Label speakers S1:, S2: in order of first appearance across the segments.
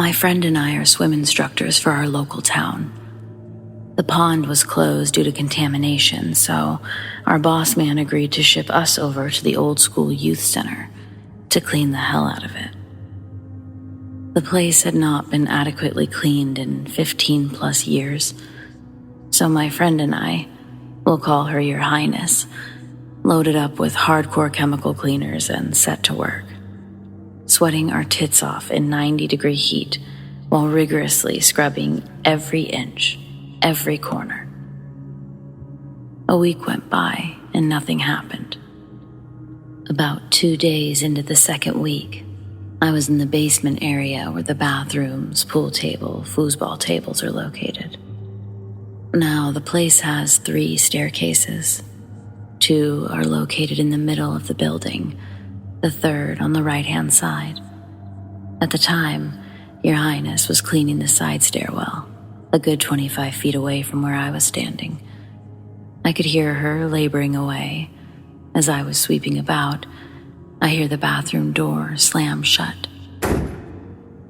S1: My friend and I are swim instructors for our local town. The pond was closed due to contamination, so our boss man agreed to ship us over to the old school youth center to clean the hell out of it. The place had not been adequately cleaned in 15 plus years, so my friend and I, we'll call her Your Highness, loaded up with hardcore chemical cleaners and set to work, sweating our tits off in 90-degree heat while rigorously scrubbing every inch, every corner. A week went by and nothing happened. About 2 days into the second week, I was in the basement area where the bathrooms, pool table, foosball tables are located. Now, the place has 3 staircases. 2 are located in the middle of the building, the 3rd on the right-hand side. At the time, Your Highness was cleaning the side stairwell, a good 25 feet away from where I was standing. I could hear her laboring away. As I was sweeping about, I hear the bathroom door slam shut.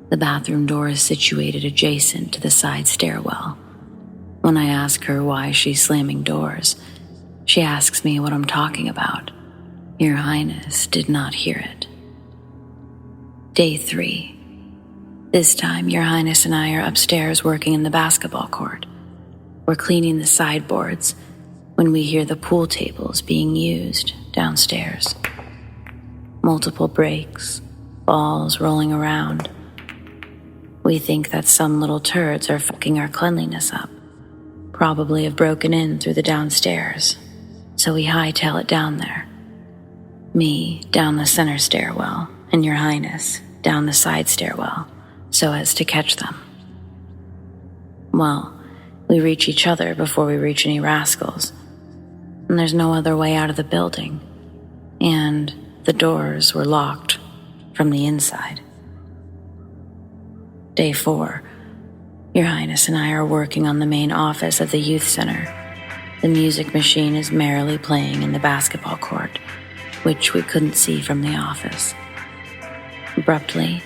S1: The bathroom door is situated adjacent to the side stairwell. When I ask her why she's slamming doors, she asks me what I'm talking about. Your Highness did not hear it. Day 3. This time, Your Highness and I are upstairs working in the basketball court. We're cleaning the sideboards when we hear the pool tables being used downstairs. Multiple breaks, balls rolling around. We think that some little turds are fucking our cleanliness up. Probably have broken in through the downstairs, so we hightail it down there. Me down the center stairwell, and Your Highness down the side stairwell, so as to catch them. Well, we reach each other before we reach any rascals, and there's no other way out of the building, and the doors were locked from the inside. Day 4, Your Highness and I are working on the main office of the youth center. The music machine is merrily playing in the basketball court, which we couldn't see from the office. Abruptly,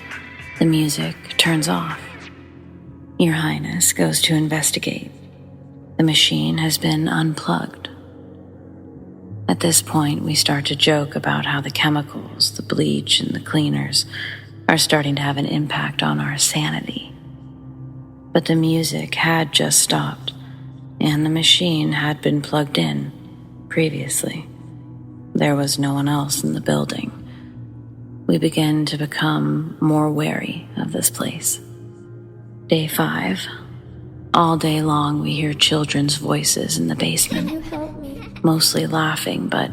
S1: the music turns off. Your Highness goes to investigate. The machine has been unplugged. At this point, we start to joke about how the chemicals, the bleach, and the cleaners are starting to have an impact on our sanity. But the music had just stopped, and the machine had been plugged in previously. There was no one else in the building. We begin to become more wary of this place. Day 5. All day long, we hear children's voices in the basement.
S2: Can you help me?
S1: Mostly laughing, but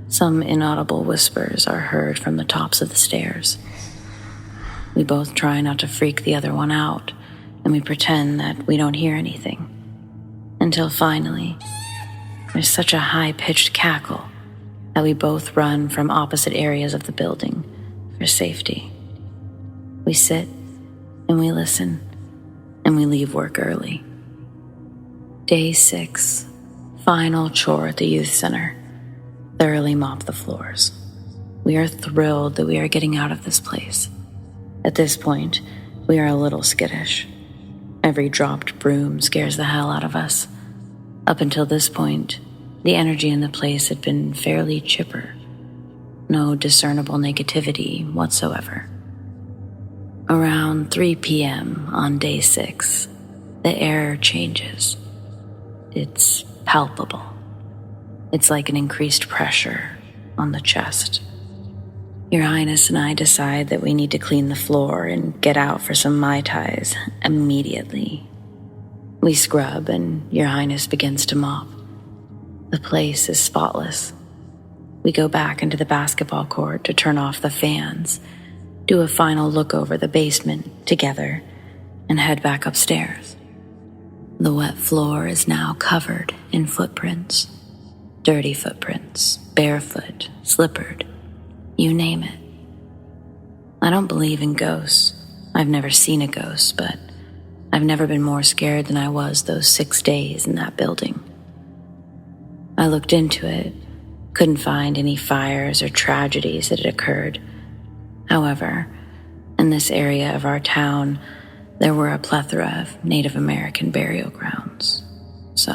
S1: some inaudible whispers are heard from the tops of the stairs. We both try not to freak the other one out, and we pretend that we don't hear anything. Until finally, there's such a high-pitched cackle that we both run from opposite areas of the building for safety. We sit, and we listen, and we leave work early. Day 6. Final chore at the youth center. Thoroughly mop the floors. We are thrilled that we are getting out of this place. At this point, we are a little skittish. Every dropped broom scares the hell out of us. Up until this point, the energy in the place had been fairly chipper. No discernible negativity whatsoever. Around 3 p.m. on day 6, the air changes. It's palpable. It's like an increased pressure on the chest. Your Highness and I decide that we need to clean the floor and get out for some Mai Tais immediately. We scrub and Your Highness begins to mop. The place is spotless. We go back into the basketball court to turn off the fans, do a final look over the basement together, and head back upstairs. The wet floor is now covered in footprints. Dirty footprints, barefoot, slippered, you name it. I don't believe in ghosts. I've never seen a ghost, but I've never been more scared than I was those 6 days in that building. I looked into it, couldn't find any fires or tragedies that had occurred. However, in this area of our town, there were a plethora of Native American burial grounds, so...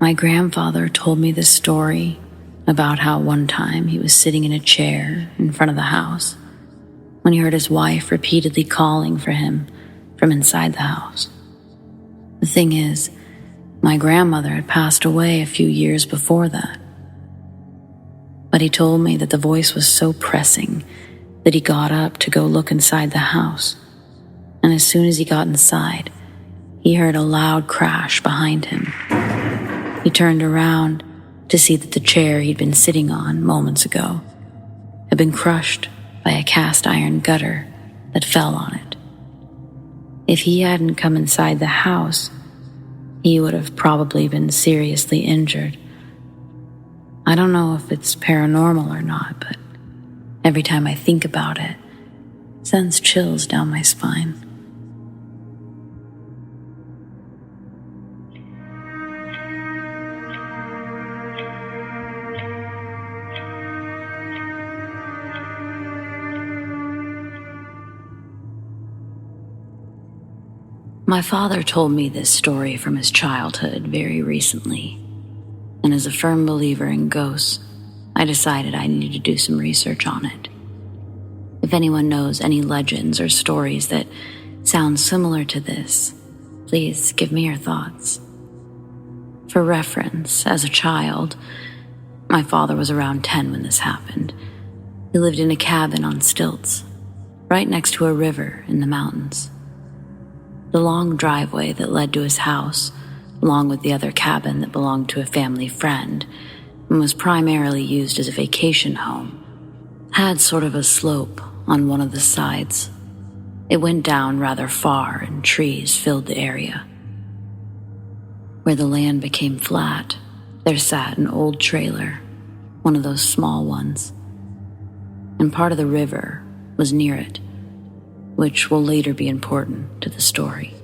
S1: My grandfather told me this story about how one time he was sitting in a chair in front of the house when he heard his wife repeatedly calling for him from inside the house. The thing is, my grandmother had passed away a few years before that. But he told me that the voice was so pressing that he got up to go look inside the house. And as soon as he got inside, he heard a loud crash behind him. He turned around to see that the chair he'd been sitting on moments ago had been crushed by a cast iron gutter that fell on it. If he hadn't come inside the house, he would have probably been seriously injured. I don't know if it's paranormal or not, but every time I think about it, it sends chills down my spine. My father told me this story from his childhood very recently, and as a firm believer in ghosts, I decided I needed to do some research on it. If anyone knows any legends or stories that sound similar to this, please give me your thoughts. For reference, as a child, my father was around 10 when this happened. He lived in a cabin on stilts, right next to a river in the mountains. The long driveway that led to his house, along with the other cabin that belonged to a family friend and was primarily used as a vacation home, had sort of a slope on one of the sides. It went down rather far and trees filled the area. Where the land became flat, there sat an old trailer, one of those small ones, and part of the river was near it, which will later be important to the story.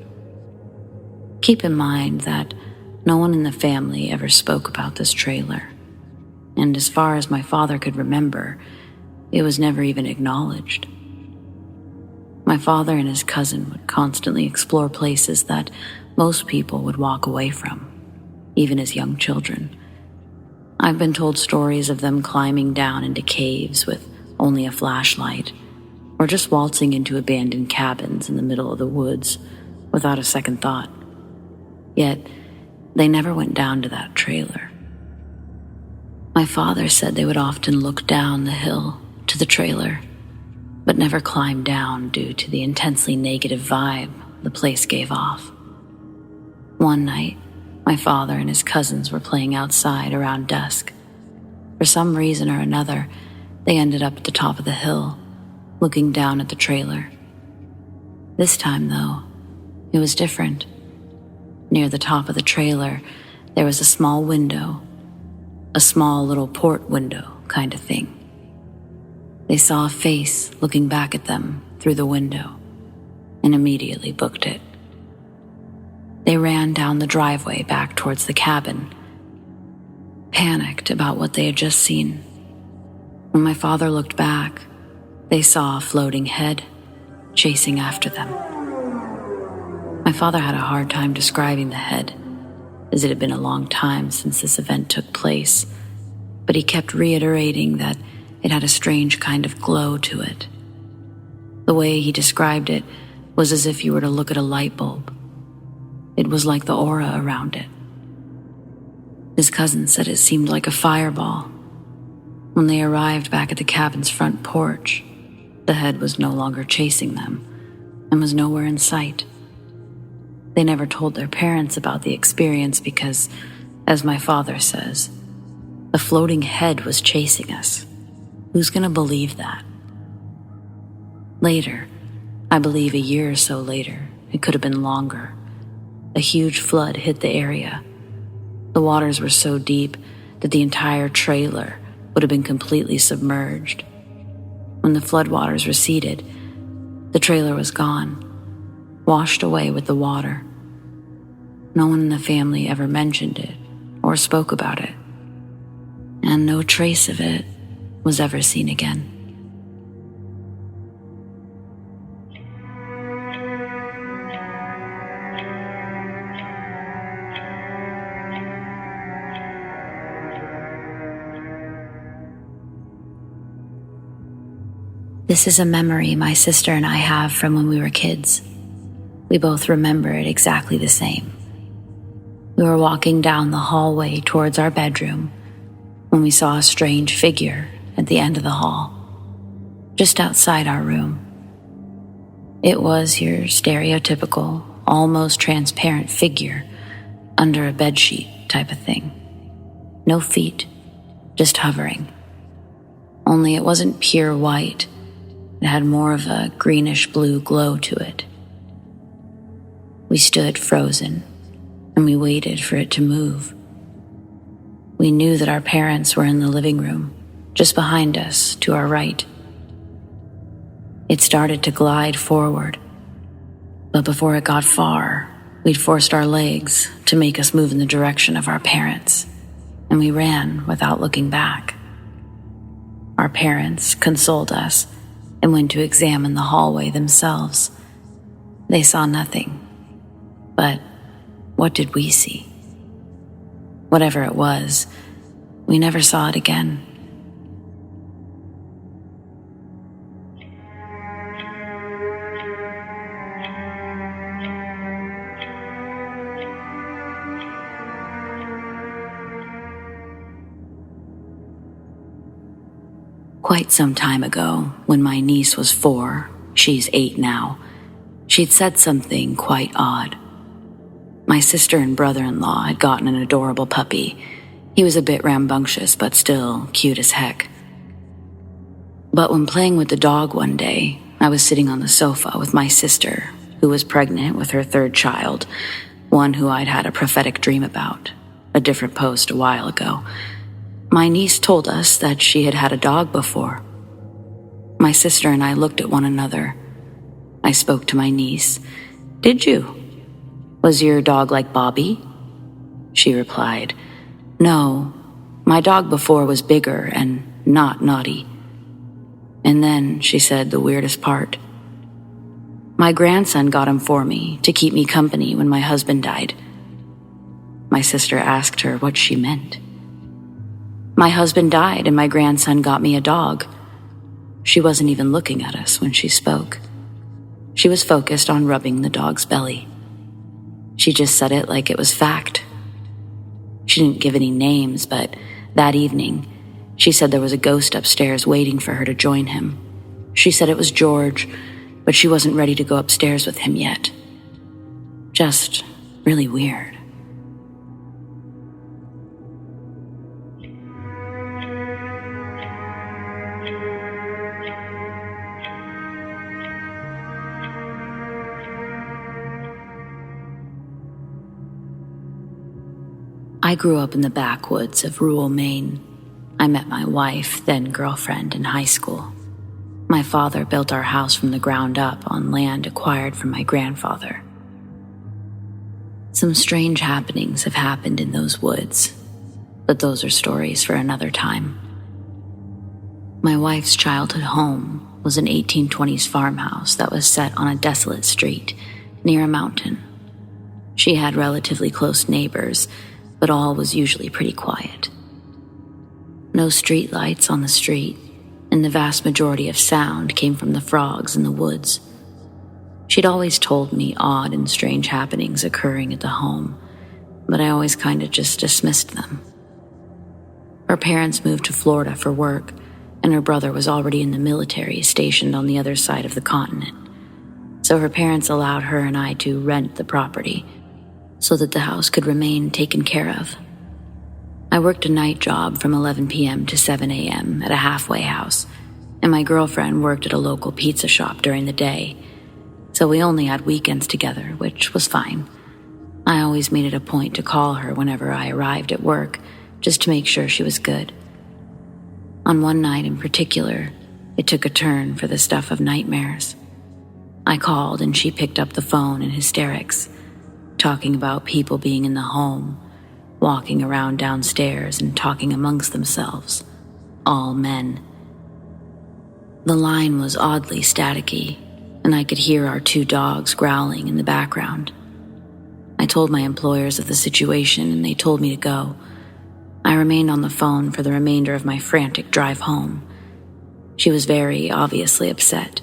S1: Keep in mind that no one in the family ever spoke about this trailer, and as far as my father could remember, it was never even acknowledged. My father and his cousin would constantly explore places that most people would walk away from, even as young children. I've been told stories of them climbing down into caves with only a flashlight, or just waltzing into abandoned cabins in the middle of the woods without a second thought. Yet, they never went down to that trailer. My father said they would often look down the hill to the trailer, but never climb down due to the intensely negative vibe the place gave off. One night, my father and his cousins were playing outside around dusk. For some reason or another, they ended up at the top of the hill, looking down at the trailer. This time, though, it was different. Near the top of the trailer, there was a small window, a small little port window kind of thing. They saw a face looking back at them through the window and immediately booked it. They ran down the driveway back towards the cabin, panicked about what they had just seen. When my father looked back, they saw a floating head chasing after them. My father had a hard time describing the head, as it had been a long time since this event took place, but he kept reiterating that it had a strange kind of glow to it. The way he described it was as if you were to look at a light bulb. It was like the aura around it. His cousin said it seemed like a fireball. When they arrived back at the cabin's front porch, the head was no longer chasing them and was nowhere in sight. They never told their parents about the experience because, as my father says, a floating head was chasing us. Who's going to believe that? Later, I believe a year or so later, it could have been longer, a huge flood hit the area. The waters were so deep that the entire trailer would have been completely submerged. When the floodwaters receded, the trailer was gone. washed away with the water. No one in the family ever mentioned it or spoke about it, and no trace of it was ever seen again. This is a memory my sister and I have from when we were kids. We both remember it exactly the same. We were walking down the hallway towards our bedroom when we saw a strange figure at the end of the hall, just outside our room. It was your stereotypical, almost transparent figure under a bedsheet type of thing. No feet, just hovering. Only it wasn't pure white. It had more of a greenish-blue glow to it. We stood frozen, and we waited for it to move. We knew that our parents were in the living room, just behind us, to our right. It started to glide forward, but before it got far, we'd forced our legs to make us move in the direction of our parents, and we ran without looking back. Our parents consoled us and went to examine the hallway themselves. They saw nothing. But what did we see? Whatever it was, we never saw it again. Quite some time ago, when my niece was 4, she's 8 now, she'd said something quite odd. My sister and brother-in-law had gotten an adorable puppy. He was a bit rambunctious, but still cute as heck. But when playing with the dog one day, I was sitting on the sofa with my sister, who was pregnant with her 3rd child, one who I'd had a prophetic dream about, a different post a while ago. My niece told us that she had had a dog before. My sister and I looked at one another. I spoke to my niece. "Did you? Was your dog like Bobby?" She replied, "No, my dog before was bigger and not naughty." And then she said the weirdest part. "My grandson got him for me to keep me company when my husband died." My sister asked her what she meant. "My husband died and my grandson got me a dog." She wasn't even looking at us when she spoke. She was focused on rubbing the dog's belly. She just said it like it was fact. She didn't give any names, but that evening, she said there was a ghost upstairs waiting for her to join him. She said it was George, but she wasn't ready to go upstairs with him yet. Just really weird. I grew up in the backwoods of rural Maine. I met my wife, then girlfriend, in high school. My father built our house from the ground up on land acquired from my grandfather. Some strange happenings have happened in those woods, but those are stories for another time. My wife's childhood home was an 1820s farmhouse that was set on a desolate street near a mountain. She had relatively close neighbors, but all was usually pretty quiet. No street lights on the street, and the vast majority of sound came from the frogs in the woods. She'd always told me odd and strange happenings occurring at the home, but I always kind of just dismissed them. Her parents moved to Florida for work, and her brother was already in the military stationed on the other side of the continent. So her parents allowed her and I to rent the property so that the house could remain taken care of. I worked a night job from 11 p.m. to 7 a.m. at a halfway house, and my girlfriend worked at a local pizza shop during the day, so we only had weekends together, which was fine. I always made it a point to call her whenever I arrived at work, just to make sure she was good. On one night in particular, it took a turn for the stuff of nightmares. I called and she picked up the phone in hysterics, talking about people being in the home, walking around downstairs and talking amongst themselves, all men. The line was oddly staticky, and I could hear our 2 dogs growling in the background. I told my employers of the situation and they told me to go. I remained on the phone for the remainder of my frantic drive home. She was very obviously upset.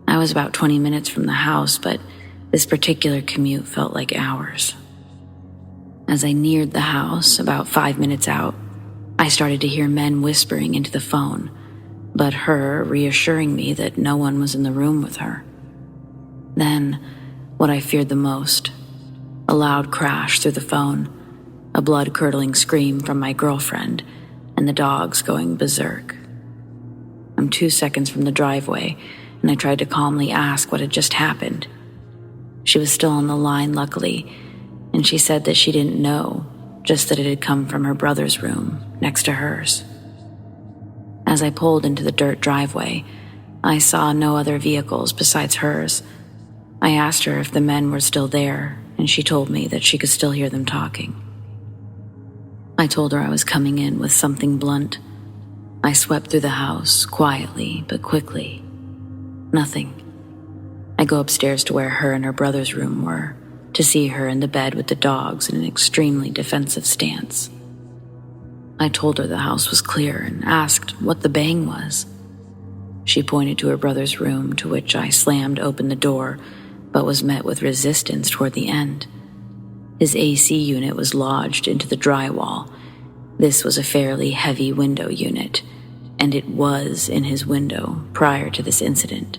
S1: I was about 20 minutes from the house, but this particular commute felt like hours. As I neared the house, about 5 minutes out, I started to hear men whispering into the phone, but her reassuring me that no one was in the room with her. Then, what I feared the most, a loud crash through the phone, a blood-curdling scream from my girlfriend, and the dogs going berserk. I'm 2 seconds from the driveway, and I tried to calmly ask what had just happened. She was still on the line, luckily, and she said that she didn't know, just that it had come from her brother's room next to hers. As I pulled into the dirt driveway, I saw no other vehicles besides hers. I asked her if the men were still there, and she told me that she could still hear them talking. I told her I was coming in with something blunt. I swept through the house, quietly but quickly. Nothing. I go upstairs to where her and her brother's room were, to see her in the bed with the dogs in an extremely defensive stance. I told her the house was clear and asked what the bang was. She pointed to her brother's room, to which I slammed open the door, but was met with resistance toward the end. His AC unit was lodged into the drywall. This was a fairly heavy window unit, and it was in his window prior to this incident.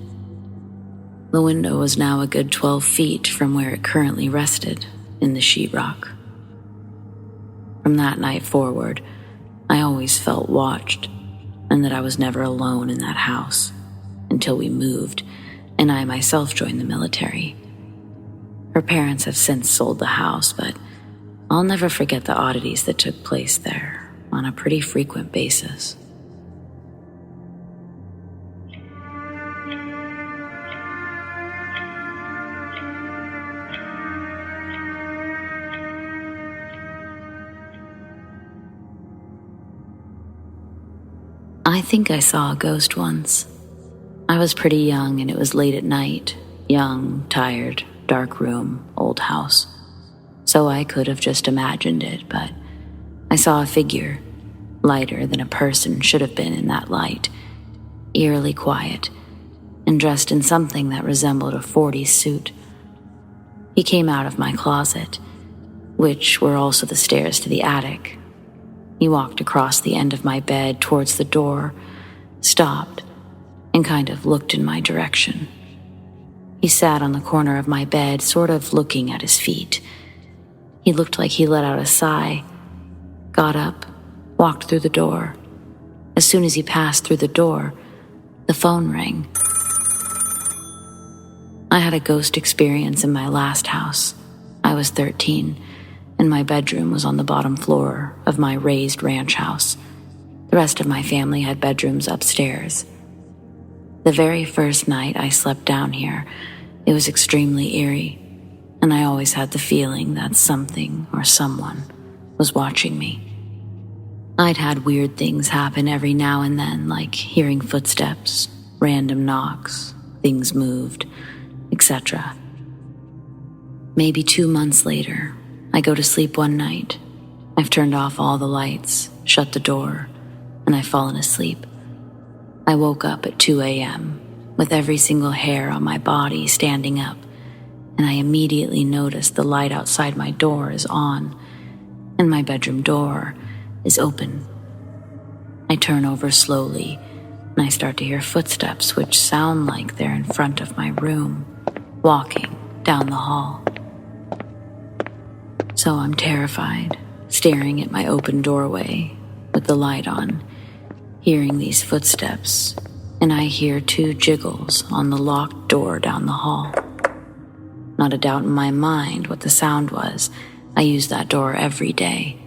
S1: The window was now a good 12 feet from where it currently rested, in the sheetrock. From that night forward, I always felt watched, and that I was never alone in that house, until we moved, and I myself joined the military. Her parents have since sold the house, but I'll never forget the oddities that took place there on a pretty frequent basis. I think I saw a ghost once. I was pretty young and it was late at night. Young, tired, dark room, old house. So I could have just imagined it, but I saw a figure, lighter than a person should have been in that light, eerily quiet, and dressed in something that resembled a 40s suit. He came out of my closet, which were also the stairs to the attic. He walked across the end of my bed towards the door, stopped, and kind of looked in my direction. He sat on the corner of my bed, sort of looking at his feet. He looked like he let out a sigh, got up, walked through the door. As soon as he passed through the door, the phone rang. I had a ghost experience in my last house. I was 13, and my bedroom was on the bottom floor of my raised ranch house. The rest of my family had bedrooms upstairs. The very first night I slept down here, it was extremely eerie, and I always had the feeling that something or someone was watching me. I'd had weird things happen every now and then, like hearing footsteps, random knocks, things moved, etc. Maybe 2 months later, I go to sleep one night. I've turned off all the lights, shut the door, and I've fallen asleep. I woke up at 2 a.m. with every single hair on my body standing up, and I immediately noticed the light outside my door is on, and my bedroom door is open. I turn over slowly, and I start to hear footsteps which sound like they're in front of my room, walking down the hall. So I'm terrified, staring at my open doorway with the light on, hearing these footsteps, and I hear 2 jiggles on the locked door down the hall. Not a doubt in my mind what the sound was. I use that door every day,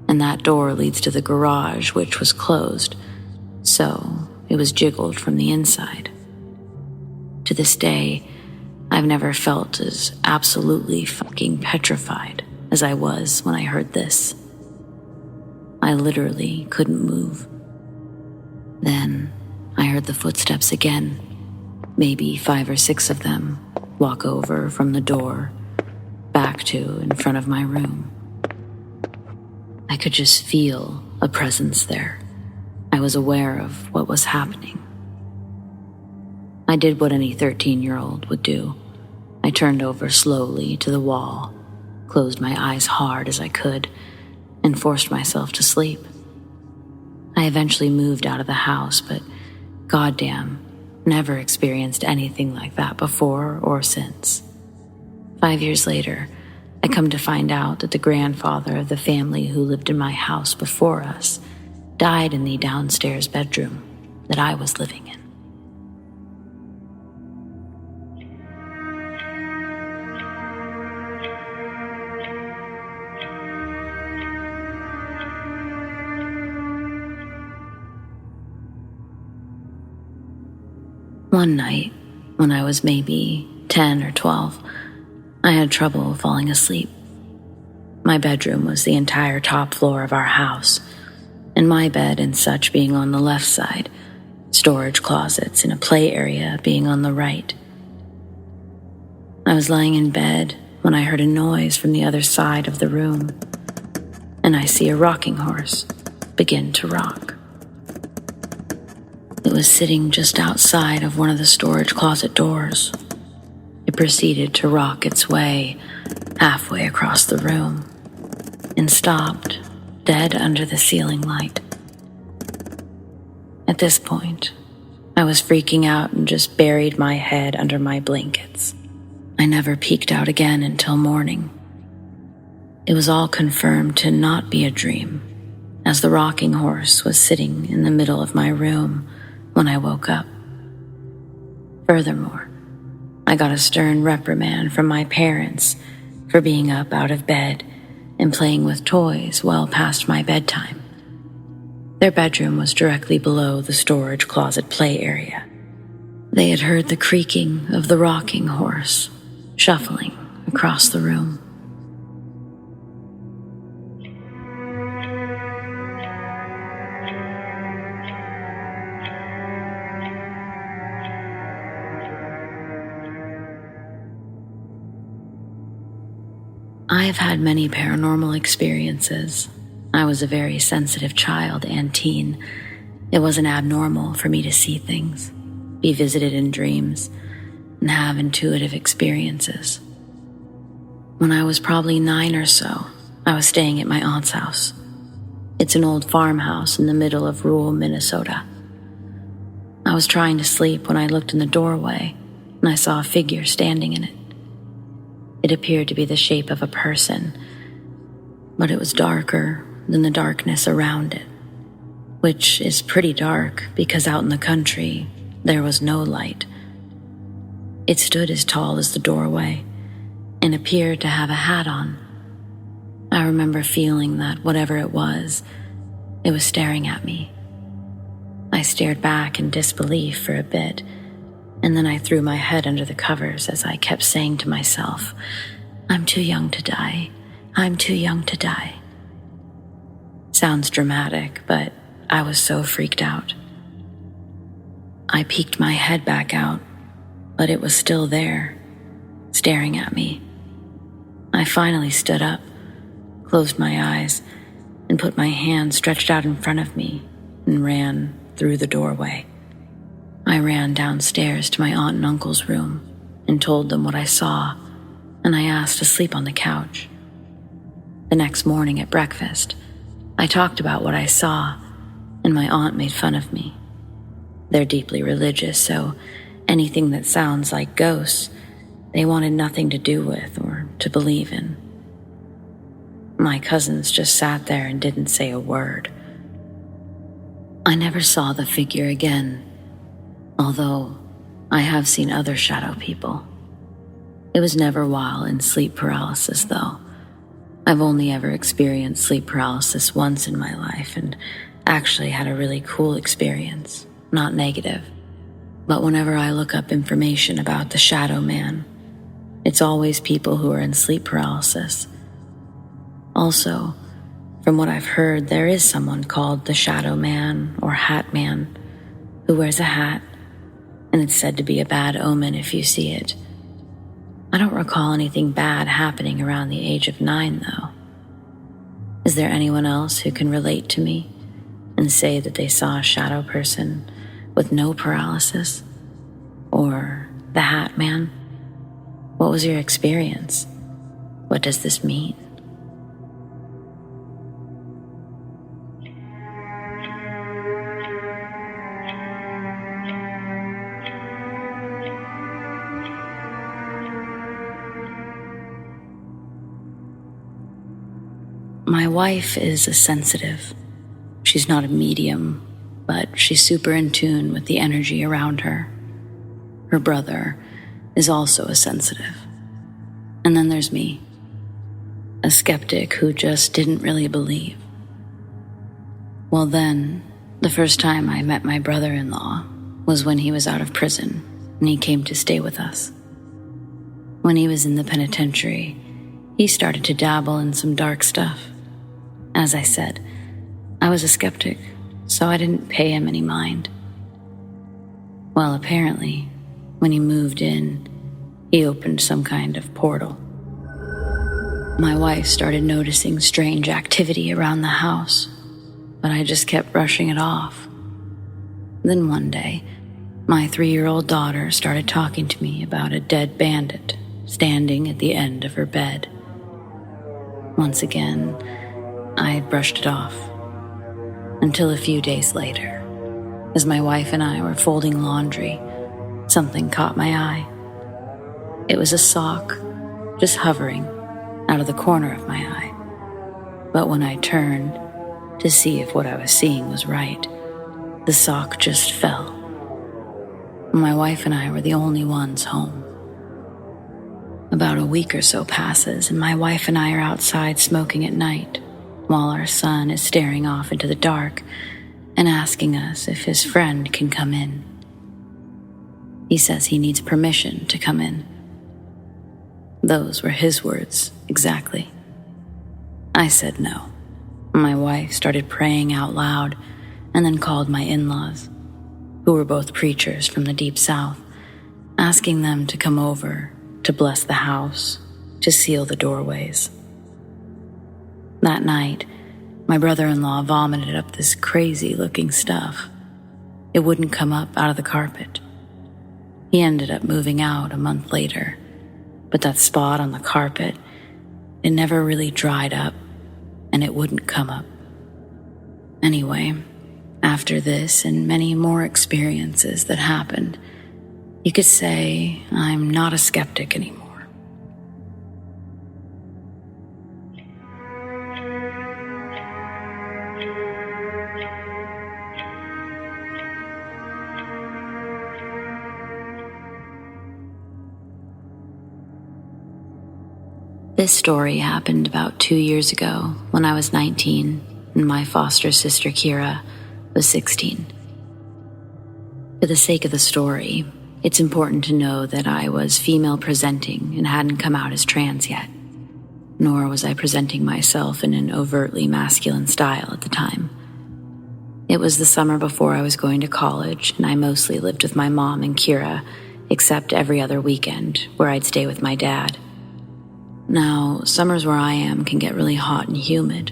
S1: and that door leads to the garage, which was closed, so it was jiggled from the inside. To this day, I've never felt as absolutely fucking petrified as I was when I heard this. I literally couldn't move. Then I heard the footsteps again, maybe 5 or 6 of them, walk over from the door back to in front of my room. I could just feel a presence there. I was aware of what was happening. I did what any 13-year-old would do. I turned over slowly to the wall, closed my eyes hard as I could, and forced myself to sleep. I eventually moved out of the house, but goddamn, never experienced anything like that before or since. 5 years later, I come to find out that the grandfather of the family who lived in my house before us died in the downstairs bedroom that I was living in. One night, when I was maybe 10 or 12, I had trouble falling asleep. My bedroom was the entire top floor of our house, and my bed and such being on the left side, storage closets in a play area being on the right. I was lying in bed when I heard a noise from the other side of the room, and I see a rocking horse begin to rock. It was sitting just outside of one of the storage closet doors. It proceeded to rock its way halfway across the room and stopped dead under the ceiling light. At this point, I was freaking out and just buried my head under my blankets. I never peeked out again until morning. It was all confirmed to not be a dream, as the rocking horse was sitting in the middle of my room when I woke up. Furthermore, I got a stern reprimand from my parents for being up out of bed and playing with toys well past my bedtime. Their bedroom was directly below the storage closet play area. They had heard the creaking of the rocking horse shuffling across the room. I have had many paranormal experiences. I was a very sensitive child and teen. It wasn't abnormal for me to see things, be visited in dreams, and have intuitive experiences. When I was probably 9 or so, I was staying at my aunt's house. It's an old farmhouse in the middle of rural Minnesota. I was trying to sleep when I looked in the doorway, and I saw a figure standing in it. It appeared to be the shape of a person, but it was darker than the darkness around it, which is pretty dark because out in the country, there was no light. It stood as tall as the doorway and appeared to have a hat on. I remember feeling that whatever it was staring at me. I stared back in disbelief for a bit, and then I threw my head under the covers as I kept saying to myself, "I'm too young to die. I'm too young to die." Sounds dramatic, but I was so freaked out. I peeked my head back out, but it was still there, staring at me. I finally stood up, closed my eyes, and put my hand stretched out in front of me and ran through the doorway. I ran downstairs to my aunt and uncle's room and told them what I saw, and I asked to sleep on the couch. The next morning at breakfast, I talked about what I saw, and my aunt made fun of me. They're deeply religious, so anything that sounds like ghosts, they wanted nothing to do with or to believe in. My cousins just sat there and didn't say a word. I never saw the figure again, although I have seen other shadow people. It was never while in sleep paralysis, though. I've only ever experienced sleep paralysis once in my life and actually had a really cool experience, not negative. But whenever I look up information about the Shadow Man, it's always people who are in sleep paralysis. Also, from what I've heard, there is someone called the Shadow Man or Hat Man who wears a hat, and it's said to be a bad omen if you see it. I don't recall anything bad happening around the age of 9, though. Is there anyone else who can relate to me and say that they saw a shadow person with no paralysis? Or the Hat Man? What was your experience? What does this mean? My wife is a sensitive. She's not a medium, but she's super in tune with the energy around her. Her brother is also a sensitive. And then there's me, a skeptic who just didn't really believe. Well then, the first time I met my brother-in-law was when he was out of prison and he came to stay with us. When he was in the penitentiary, he started to dabble in some dark stuff. As I said, I was a skeptic, so I didn't pay him any mind. Well, apparently, when he moved in, he opened some kind of portal. My wife started noticing strange activity around the house, but I just kept brushing it off. Then one day, my 3-year-old daughter started talking to me about a dead bandit standing at the end of her bed. Once again, I brushed it off, until a few days later, as my wife and I were folding laundry, something caught my eye. It was a sock, just hovering out of the corner of my eye. But when I turned to see if what I was seeing was right, the sock just fell. My wife and I were the only ones home. About a week or so passes, and my wife and I are outside smoking at night, while our son is staring off into the dark and asking us if his friend can come in. He says he needs permission to come in. Those were his words, exactly. I said no. My wife started praying out loud and then called my in-laws, who were both preachers from the Deep South, asking them to come over to bless the house, to seal the doorways. That night, my brother-in-law vomited up this crazy-looking stuff. It wouldn't come up out of the carpet. He ended up moving out a month later, but that spot on the carpet, it never really dried up, and it wouldn't come up. Anyway, after this and many more experiences that happened, you could say I'm not a skeptic anymore. This story happened about 2 years ago when I was 19 and my foster sister Kira was 16. For the sake of the story, it's important to know that I was female presenting and hadn't come out as trans yet, nor was I presenting myself in an overtly masculine style at the time. It was the summer before I was going to college, and I mostly lived with my mom and Kira, except every other weekend, where I'd stay with my dad. Now, summers where I am can get really hot and humid,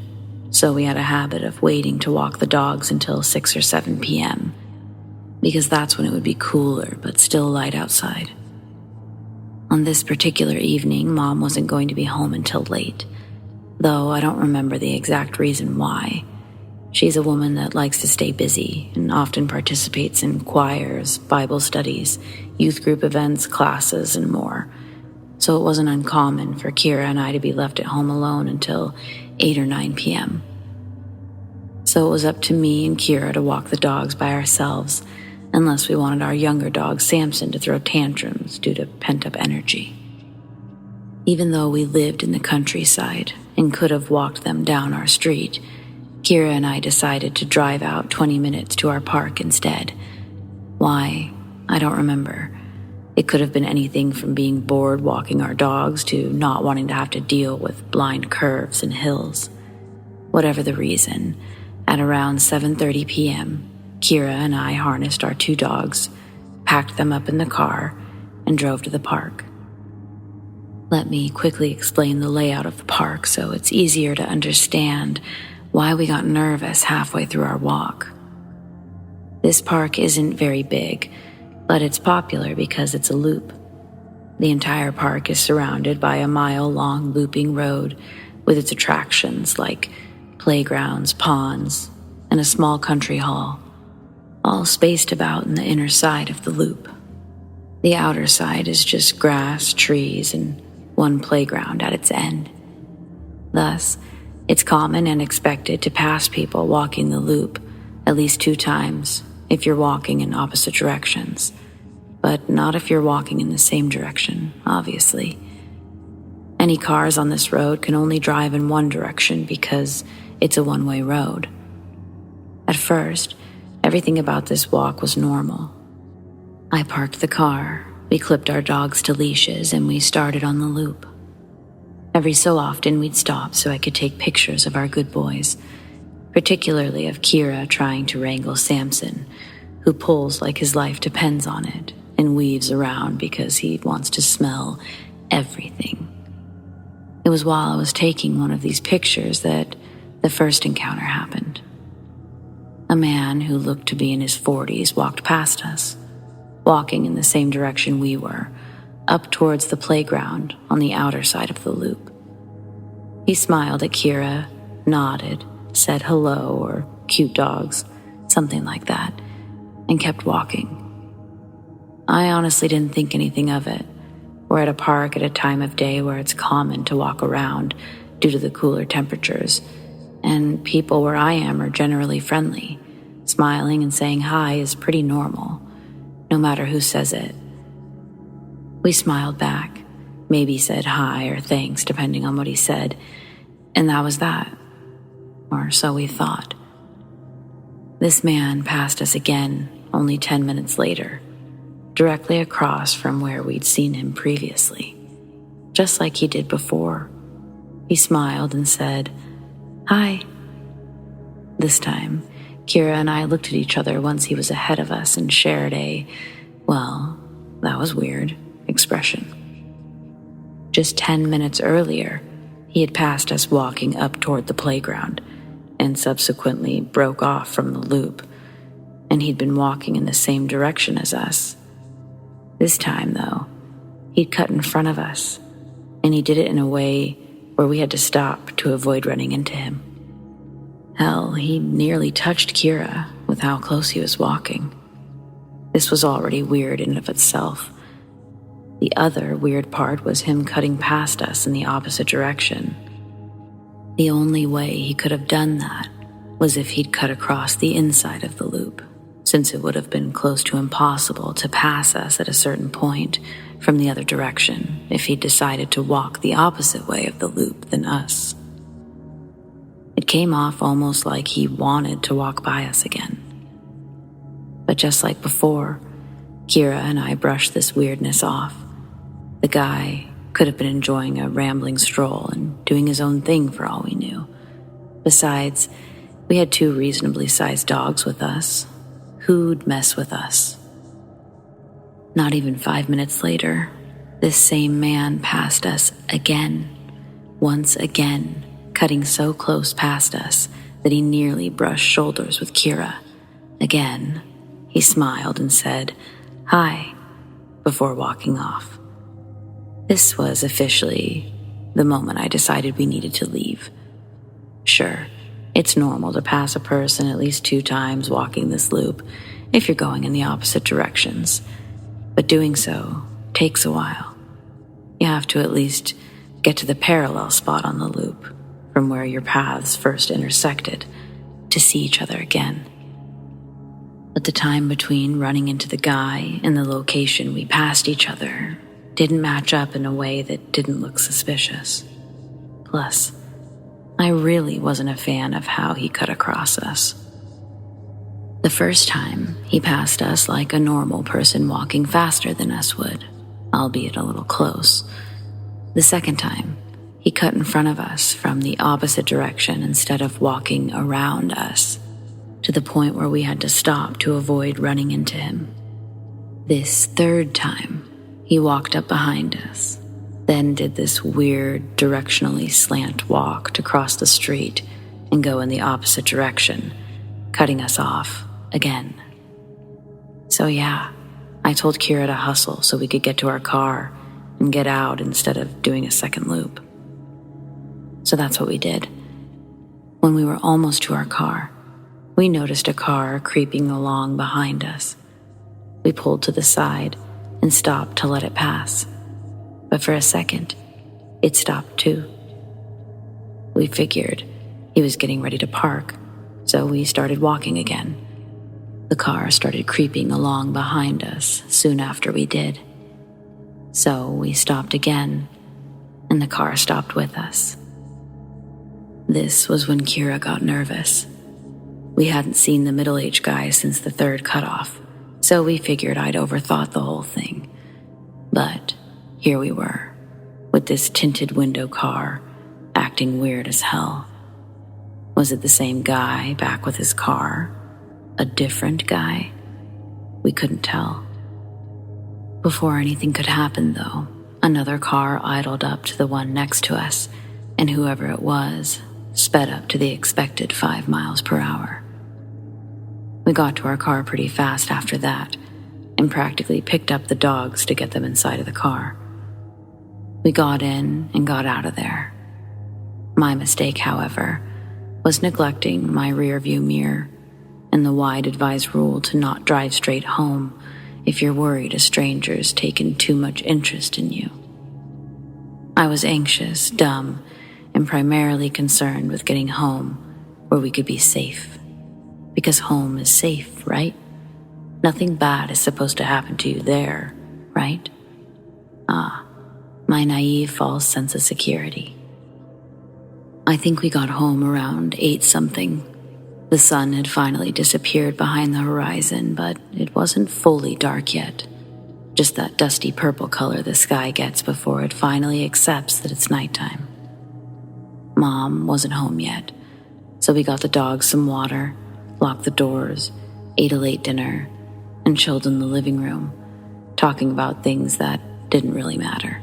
S1: so we had a habit of waiting to walk the dogs until 6 or 7 p.m., because that's when it would be cooler but still light outside. On this particular evening, Mom wasn't going to be home until late, though I don't remember the exact reason why. She's a woman that likes to stay busy and often participates in choirs, Bible studies, youth group events, classes, and more. So it wasn't uncommon for Kira and I to be left at home alone until 8 or 9 p.m. So it was up to me and Kira to walk the dogs by ourselves, unless we wanted our younger dog Samson to throw tantrums due to pent-up energy. Even though we lived in the countryside and could have walked them down our street, Kira and I decided to drive out 20 minutes to our park instead. Why? I don't remember. It could have been anything from being bored walking our dogs to not wanting to have to deal with blind curves and hills. Whatever the reason, at around 7:30 p.m., Kira and I harnessed our 2 dogs, packed them up in the car, and drove to the park. Let me quickly explain the layout of the park so it's easier to understand why we got nervous halfway through our walk. This park isn't very big, but it's popular because it's a loop. The entire park is surrounded by a mile-long looping road with its attractions like playgrounds, ponds, and a small country hall, all spaced about in the inner side of the loop. The outer side is just grass, trees, and one playground at its end. Thus, it's common and expected to pass people walking the loop at least 2 times if you're walking in opposite directions, but not if you're walking in the same direction, obviously. Any cars on this road can only drive in one direction because it's a one-way road. At first, everything about this walk was normal. I parked the car, we clipped our dogs to leashes, and we started on the loop. Every so often, we'd stop so I could take pictures of our good boys, particularly of Kira trying to wrangle Samson, who pulls like his life depends on it and weaves around because he wants to smell everything. It was while I was taking one of these pictures that the first encounter happened. A man who looked to be in his 40s walked past us, walking in the same direction we were, up towards the playground on the outer side of the loop. He smiled at Kira, nodded, said hello or cute dogs, something like that, and kept walking. I honestly didn't think anything of it. We're at a park at a time of day where it's common to walk around due to the cooler temperatures, and people where I am are generally friendly. Smiling and saying hi is pretty normal, no matter who says it. We smiled back, maybe said hi or thanks depending on what he said, and that was that. Or so we thought. This man passed us again only 10 minutes later, directly across from where we'd seen him previously, just like he did before. He smiled and said, "Hi." This time, Kira and I looked at each other once he was ahead of us and shared a, well, that was weird, expression. Just 10 minutes earlier, he had passed us walking up toward the playground and subsequently broke off from the loop, and he'd been walking in the same direction as us. This time, though, he'd cut in front of us, and he did it in a way where we had to stop to avoid running into him. Hell, he nearly touched Kira with how close he was walking. This was already weird in and of itself. The other weird part was him cutting past us in the opposite direction. The only way he could have done that was if he'd cut across the inside of the loop, since it would have been close to impossible to pass us at a certain point from the other direction if he'd decided to walk the opposite way of the loop than us. It came off almost like he wanted to walk by us again. But just like before, Kira and I brushed this weirdness off. The guy could have been enjoying a rambling stroll and doing his own thing for all we knew. Besides, we had 2 reasonably sized dogs with us. Who'd mess with us? Not even 5 minutes later, this same man passed us again, once again, cutting so close past us that he nearly brushed shoulders with Kira. Again, he smiled and said, "Hi," before walking off. This was officially the moment I decided we needed to leave. Sure, it's normal to pass a person at least 2 times walking this loop if you're going in the opposite directions, but doing so takes a while. You have to at least get to the parallel spot on the loop from where your paths first intersected to see each other again. But the time between running into the guy and the location we passed each other didn't match up in a way that didn't look suspicious. Plus, I really wasn't a fan of how he cut across us. The first time, he passed us like a normal person walking faster than us would, albeit a little close. The second time, he cut in front of us from the opposite direction instead of walking around us, to the point where we had to stop to avoid running into him. This third time, he walked up behind us, then did this weird directionally slant walk to cross the street and go in the opposite direction, cutting us off again. So yeah, I told Kira to hustle so we could get to our car and get out instead of doing a second loop. So that's what we did. When we were almost to our car, we noticed a car creeping along behind us. We pulled to the side and stopped to let it pass. But for a second, it stopped too. We figured he was getting ready to park, so we started walking again. The car started creeping along behind us soon after we did. So we stopped again, and the car stopped with us. This was when Kira got nervous. We hadn't seen the middle-aged guy since the third cutoff, so we figured I'd overthought the whole thing. But here we were, with this tinted window car, acting weird as hell. Was it the same guy back with his car? A different guy? We couldn't tell. Before anything could happen, though, another car idled up to the one next to us, and whoever it was sped up to the expected 5 miles per hour. We got to our car pretty fast after that, and practically picked up the dogs to get them inside of the car. We got in and got out of there. My mistake, however, was neglecting my rearview mirror and the wide advised rule to not drive straight home if you're worried a stranger's taken too much interest in you. I was anxious, dumb, and primarily concerned with getting home where we could be safe. Because home is safe, right? Nothing bad is supposed to happen to you there, right? My naive false sense of security. I think we got home around 8-something. The sun had finally disappeared behind the horizon, but it wasn't fully dark yet. Just that dusty purple color the sky gets before it finally accepts that it's nighttime. Mom wasn't home yet, so we got the dogs some water, locked the doors, ate a late dinner, and chilled in the living room, talking about things that didn't really matter.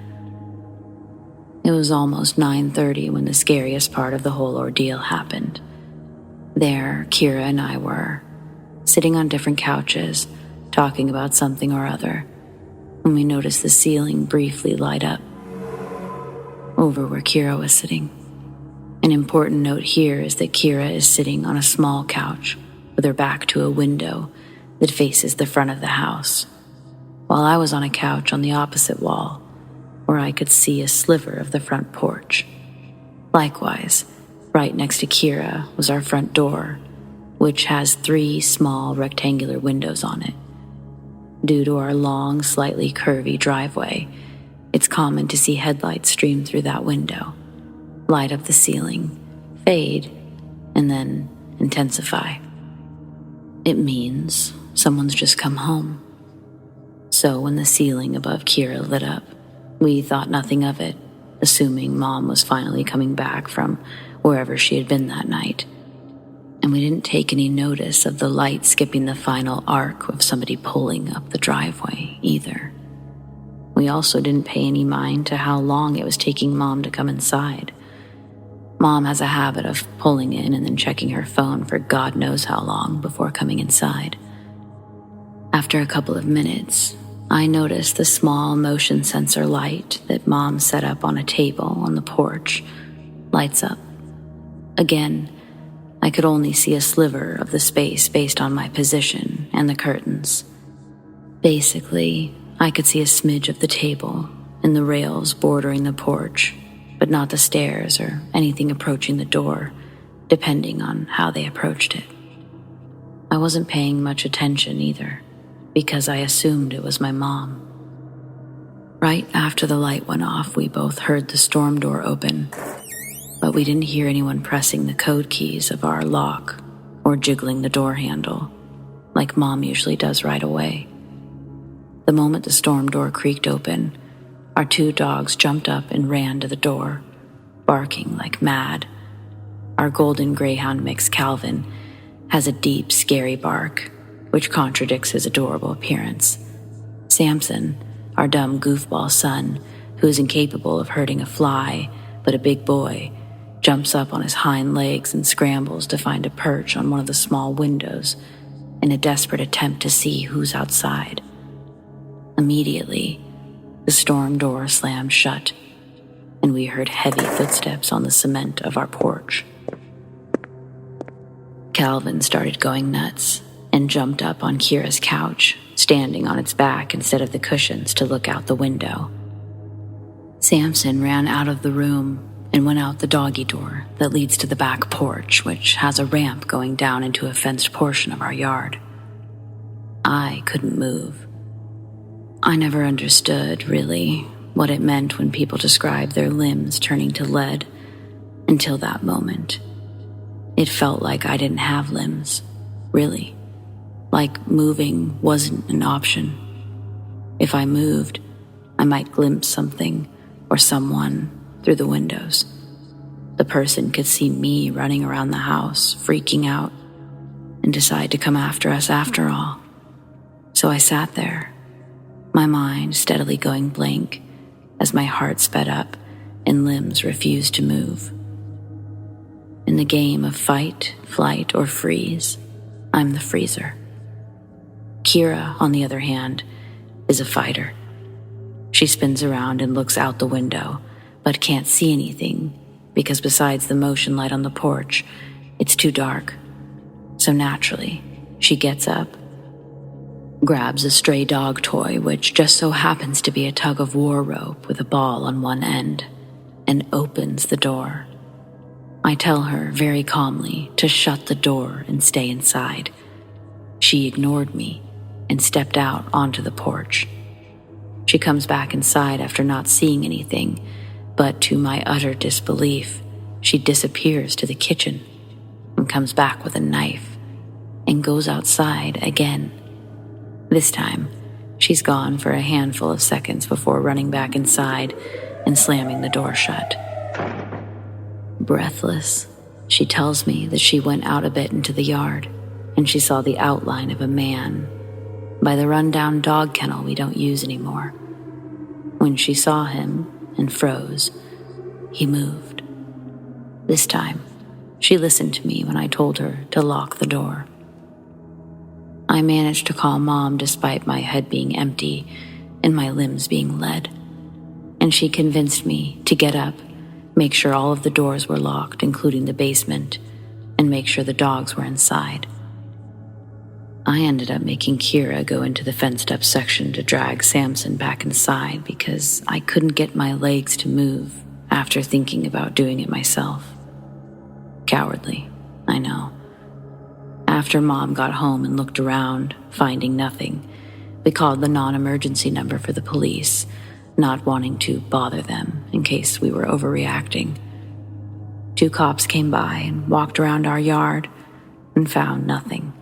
S1: It was almost 9:30 when the scariest part of the whole ordeal happened. There, Kira and I were, sitting on different couches, talking about something or other, when we noticed the ceiling briefly light up over where Kira was sitting. An important note here is that Kira is sitting on a small couch with her back to a window that faces the front of the house, while I was on a couch on the opposite wall, where I could see a sliver of the front porch. Likewise, right next to Kira was our front door, which has 3 small rectangular windows on it. Due to our long, slightly curvy driveway, it's common to see headlights stream through that window, light up the ceiling, fade, and then intensify. It means someone's just come home. So when the ceiling above Kira lit up, we thought nothing of it, assuming Mom was finally coming back from wherever she had been that night. And we didn't take any notice of the light skipping the final arc of somebody pulling up the driveway either. We also didn't pay any mind to how long it was taking Mom to come inside. Mom has a habit of pulling in and then checking her phone for God knows how long before coming inside. After a couple of minutes, I noticed the small motion sensor light that Mom set up on a table on the porch lights up. Again, I could only see a sliver of the space based on my position and the curtains. Basically, I could see a smidge of the table and the rails bordering the porch, but not the stairs or anything approaching the door, depending on how they approached it. I wasn't paying much attention either, because I assumed it was my mom. Right after the light went off, we both heard the storm door open, but we didn't hear anyone pressing the code keys of our lock or jiggling the door handle. like Mom usually does right away. The moment the storm door creaked open, our 2 dogs jumped up and ran to the door, barking like mad. Our golden greyhound mix, Calvin, has a deep, scary bark, which contradicts his adorable appearance. Samson, our dumb goofball son, who is incapable of hurting a fly, but a big boy, jumps up on his hind legs and scrambles to find a perch on one of the small windows in a desperate attempt to see who's outside. Immediately, the storm door slammed shut, and we heard heavy footsteps on the cement of our porch. Calvin started going nuts and jumped up on Kira's couch, standing on its back instead of the cushions to look out the window. Samson ran out of the room and went out the doggy door that leads to the back porch, which has a ramp going down into a fenced portion of our yard. I couldn't move. I never understood, really, what it meant when people described their limbs turning to lead until that moment. It felt like I didn't have limbs, really. Like moving wasn't an option. If I moved, I might glimpse something or someone through the windows. The person could see me running around the house, freaking out, and decide to come after us after all. So I sat there, my mind steadily going blank as my heart sped up and limbs refused to move. In the game of fight, flight, or freeze, I'm the freezer. Kira, on the other hand, is a fighter. She spins around and looks out the window, but can't see anything because besides the motion light on the porch, it's too dark. So naturally, she gets up, grabs a stray dog toy, which just so happens to be a tug-of-war rope with a ball on one end, and opens the door. I tell her very calmly to shut the door and stay inside. She ignored me and stepped out onto the porch. She comes back inside after not seeing anything, but to my utter disbelief, she disappears to the kitchen and comes back with a knife and goes outside again. This time, she's gone for a handful of seconds before running back inside and slamming the door shut. Breathless, she tells me that she went out a bit into the yard and she saw the outline of a man by the rundown dog kennel we don't use anymore. When she saw him and froze, he moved. This time, she listened to me when I told her to lock the door. I managed to call Mom despite my head being empty and my limbs being lead, and she convinced me to get up, make sure all of the doors were locked, including the basement, and make sure the dogs were inside. I ended up making Kira go into the fenced-up section to drag Samson back inside because I couldn't get my legs to move after thinking about doing it myself. Cowardly, I know. After Mom got home and looked around, finding nothing, we called the non-emergency number for the police, not wanting to bother them in case we were overreacting. 2 cops came by and walked around our yard and found nothing.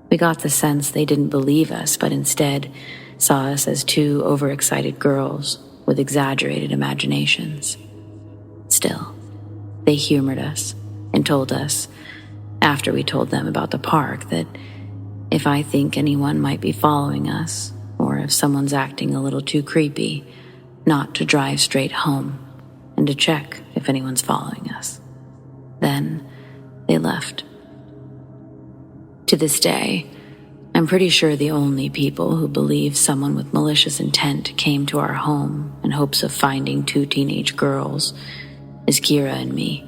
S1: We got the sense they didn't believe us, but instead saw us as 2 overexcited girls with exaggerated imaginations. Still, they humored us and told us, after we told them about the park, that if I think anyone might be following us, or if someone's acting a little too creepy, not to drive straight home and to check if anyone's following us. Then they left. To this day, I'm pretty sure the only people who believe someone with malicious intent came to our home in hopes of finding 2 teenage girls is Kira and me.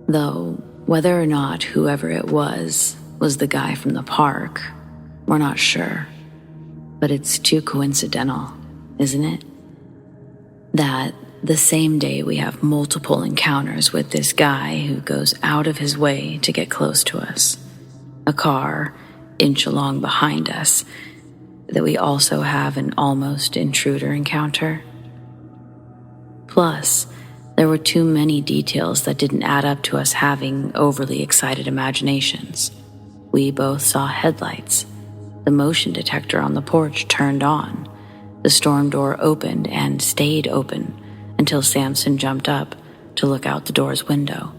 S1: Though, whether or not whoever it was the guy from the park, we're not sure. But it's too coincidental, isn't it? That the same day we have multiple encounters with this guy who goes out of his way to get close to us. A car inch along behind us, that we also have an almost intruder encounter. Plus, there were too many details that didn't add up to us having overly excited imaginations, we both saw headlights. The motion detector on the porch turned on. The storm door opened and stayed open until Samson jumped up to look out the door's window.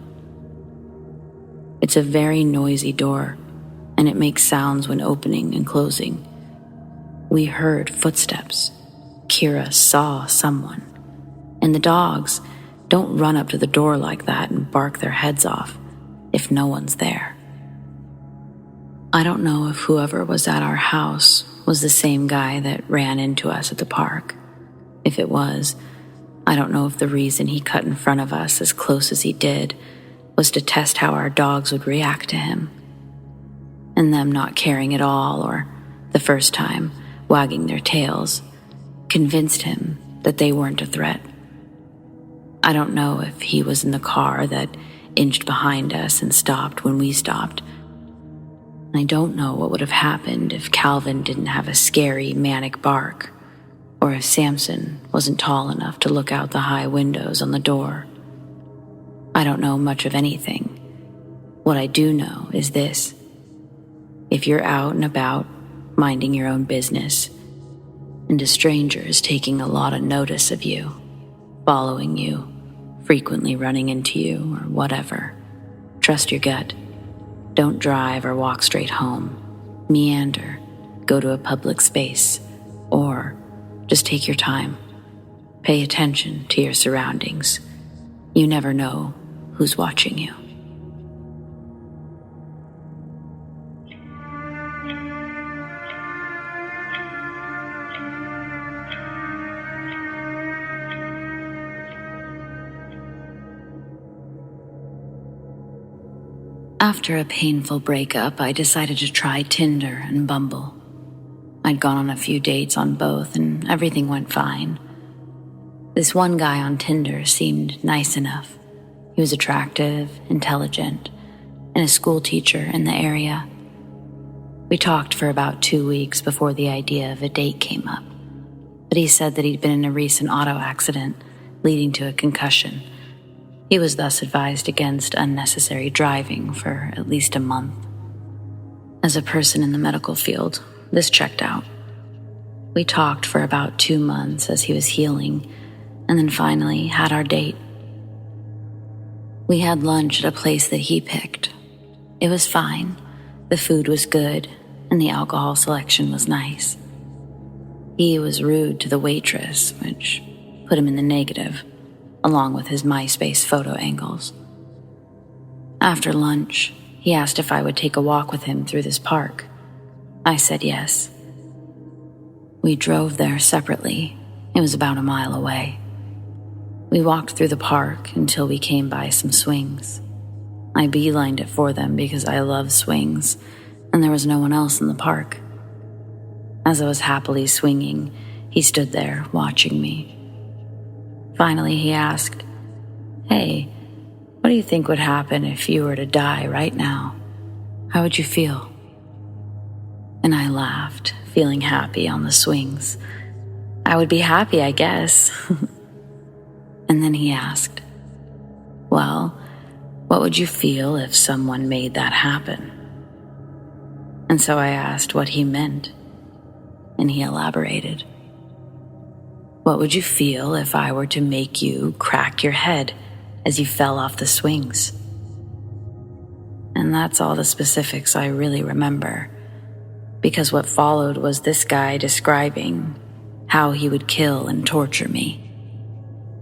S1: It's a very noisy door, and it makes sounds when opening and closing. We heard footsteps. Kira saw someone. And the dogs don't run up to the door like that and bark their heads off if no one's there. I don't know if whoever was at our house was the same guy that ran into us at the park. If it was, I don't know if the reason he cut in front of us as close as he did was to test how our dogs would react to him. And them not caring at all, or the first time wagging their tails, convinced him that they weren't a threat. I don't know if he was in the car that inched behind us and stopped when we stopped. I don't know what would have happened if Calvin didn't have a scary, manic bark, or if Samson wasn't tall enough to look out the high windows on the door. I don't know much of anything. What I do know is this. If you're out and about, minding your own business, and a stranger is taking a lot of notice of you, following you, frequently running into you, or whatever, trust your gut. Don't drive or walk straight home. Meander, go to a public space, or just take your time. Pay attention to your surroundings. You never know who's watching you. After a painful breakup, I decided to try Tinder and Bumble. I'd gone on a few dates on both, and everything went fine. This one guy on Tinder seemed nice enough. He was attractive, intelligent, and a school teacher in the area. We talked for about 2 weeks before the idea of a date came up, but he said that he'd been in a recent auto accident leading to a concussion. He was thus advised against unnecessary driving for at least a month. As a person in the medical field, this checked out. We talked for about 2 months as he was healing, and then finally had our date. We had lunch at a place that he picked. It was fine. The food was good, and the alcohol selection was nice. He was rude to the waitress, which put him in the negative, along with his MySpace photo angles. After lunch, he asked if I would take a walk with him through this park. I said yes. We drove there separately. It was about a mile away. We walked through the park until we came by some swings. I beelined it for them because I love swings, and there was no one else in the park. As I was happily swinging, he stood there watching me. Finally, he asked, "Hey, what do you think would happen if you were to die right now? How would you feel?" And I laughed, feeling happy on the swings. I would be happy, I guess. And then he asked, "Well, what would you feel if someone made that happen?" And so I asked what he meant, and he elaborated. "What would you feel if I were to make you crack your head as you fell off the swings?" And that's all the specifics I really remember, because what followed was this guy describing how he would kill and torture me.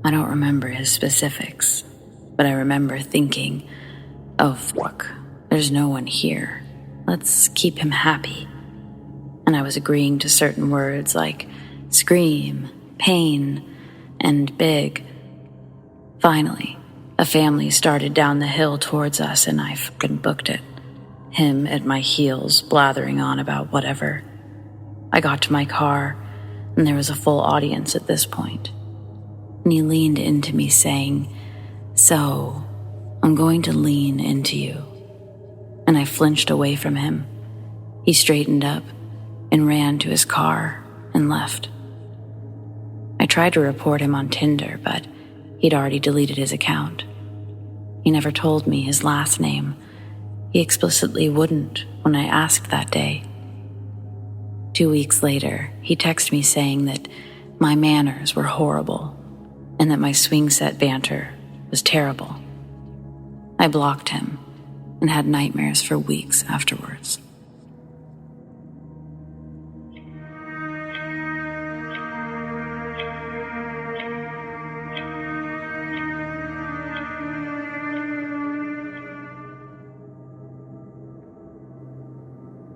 S1: I don't remember his specifics, but I remember thinking, oh fuck, there's no one here. Let's keep him happy. And I was agreeing to certain words like scream, pain, and big. Finally, a family started down the hill towards us, and I fucking booked it. Him at my heels, blathering on about whatever. I got to my car, and there was a full audience at this point. And he leaned into me saying, "So, I'm going to lean into you." And I flinched away from him. He straightened up and ran to his car and left. I tried to report him on Tinder, but he'd already deleted his account. He never told me his last name. He explicitly wouldn't when I asked that day. 2 weeks later, he texted me saying that my manners were horrible and that my swing set banter was terrible. I blocked him and had nightmares for weeks afterwards.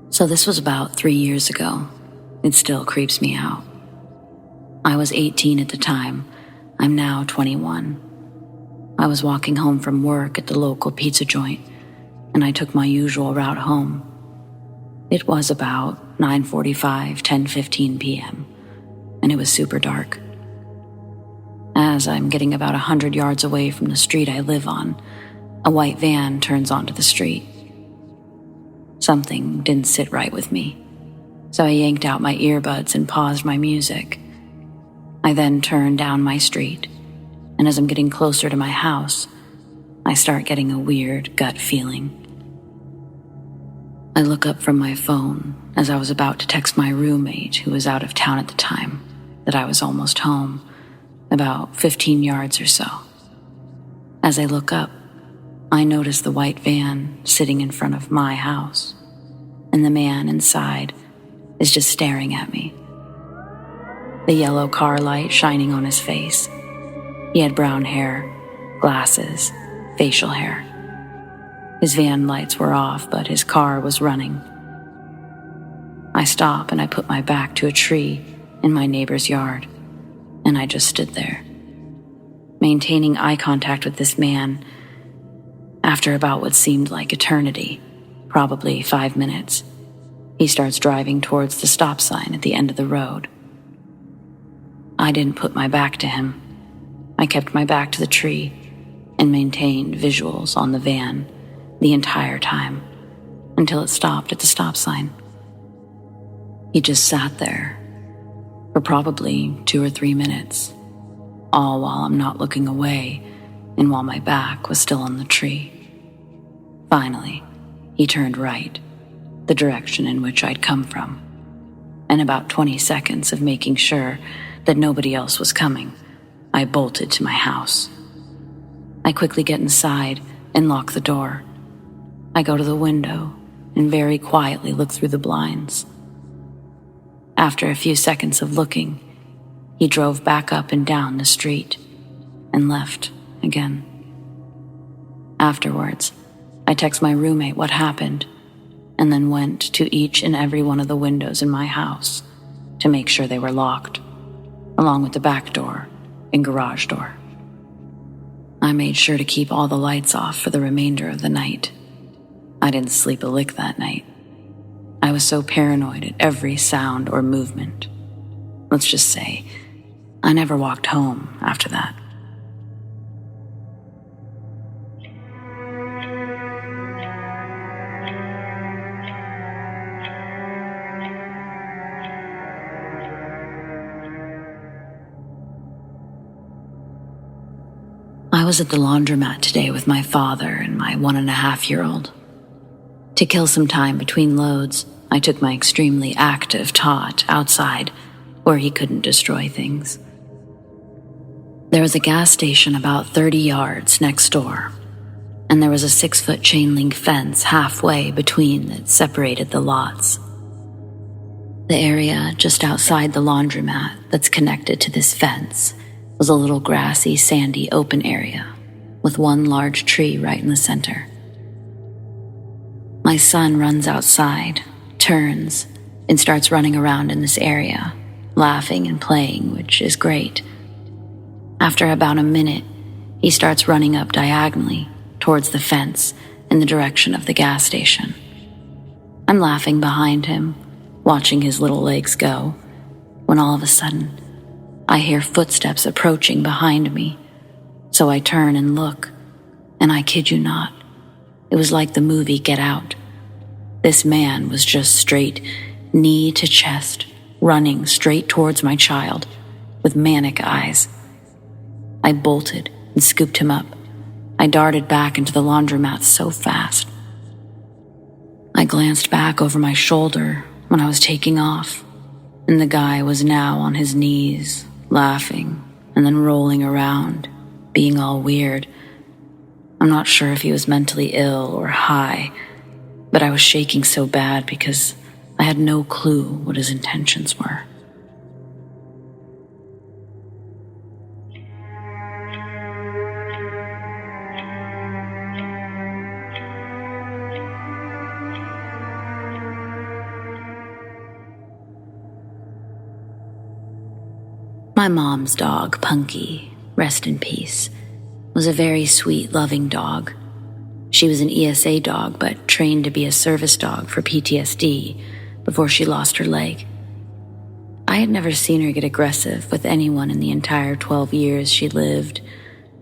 S1: So this was about 3 years ago. It still creeps me out. I was 18 at the time. I'm now 21. I was walking home from work at the local pizza joint, and I took my usual route home. It was about 9:45, 10:15 p.m., and it was super dark. As I'm getting about 100 yards away from the street I live on, a white van turns onto the street. Something didn't sit right with me, so I yanked out my earbuds and paused my music. I then turned down my street, and as I'm getting closer to my house, I start getting a weird gut feeling. I look up from my phone as I was about to text my roommate, who was out of town at the time, that I was almost home, about 15 yards or so. As I look up, I notice the white van sitting in front of my house, and the man inside is just staring at me. The yellow car light shining on his face. He had brown hair, glasses, facial hair. His van lights were off, but his car was running. I stop and I put my back to a tree in my neighbor's yard, and I just stood there, maintaining eye contact with this man. After about what seemed like eternity, probably 5 minutes, he starts driving towards the stop sign at the end of the road. I didn't put my back to him. I kept my back to the tree and maintained visuals on the van the entire time until it stopped at the stop sign. He just sat there for probably 2 or 3 minutes, all while I'm not looking away and while my back was still on the tree. Finally, he turned right, the direction in which I'd come from, and about 20 seconds of making sure that nobody else was coming, I bolted to my house. I quickly get inside and lock the door. I go to the window and very quietly look through the blinds. After a few seconds of looking, he drove back up and down the street and left again. Afterwards, I text my roommate what happened, and then went to each and every one of the windows in my house to make sure they were locked, along with the back door and garage door. I made sure to keep all the lights off for the remainder of the night. I didn't sleep a lick that night. I was so paranoid at every sound or movement. Let's just say, I never walked home after that. I was at the laundromat today with my father and my 1.5-year-old. To kill some time between loads, I took my extremely active Tot outside where he couldn't destroy things. There was a gas station about 30 yards next door, and there was a 6-foot chain link fence halfway between that separated the lots. The area just outside the laundromat that's connected to this fence was a little grassy, sandy, open area with one large tree right in the center. My son runs outside, turns, and starts running around in this area, laughing and playing, which is great. After about a minute, he starts running up diagonally towards the fence in the direction of the gas station. I'm laughing behind him, watching his little legs go, when all of a sudden, I hear footsteps approaching behind me, so I turn and look, and I kid you not, it was like the movie Get Out. This man was just straight, knee to chest, running straight towards my child, with manic eyes. I bolted and scooped him up. I darted back into the laundromat so fast. glanced back over my shoulder when I was taking off, and the guy was now on his knees, laughing and then rolling around, being all weird. I'm not sure if he was mentally ill or high, but I was shaking so bad because I had no clue what his intentions were. My mom's dog, Punky, rest in peace, was a very sweet, loving dog. She was an ESA dog, but trained to be a service dog for PTSD before she lost her leg. I had never seen her get aggressive with anyone in the entire 12 years she lived.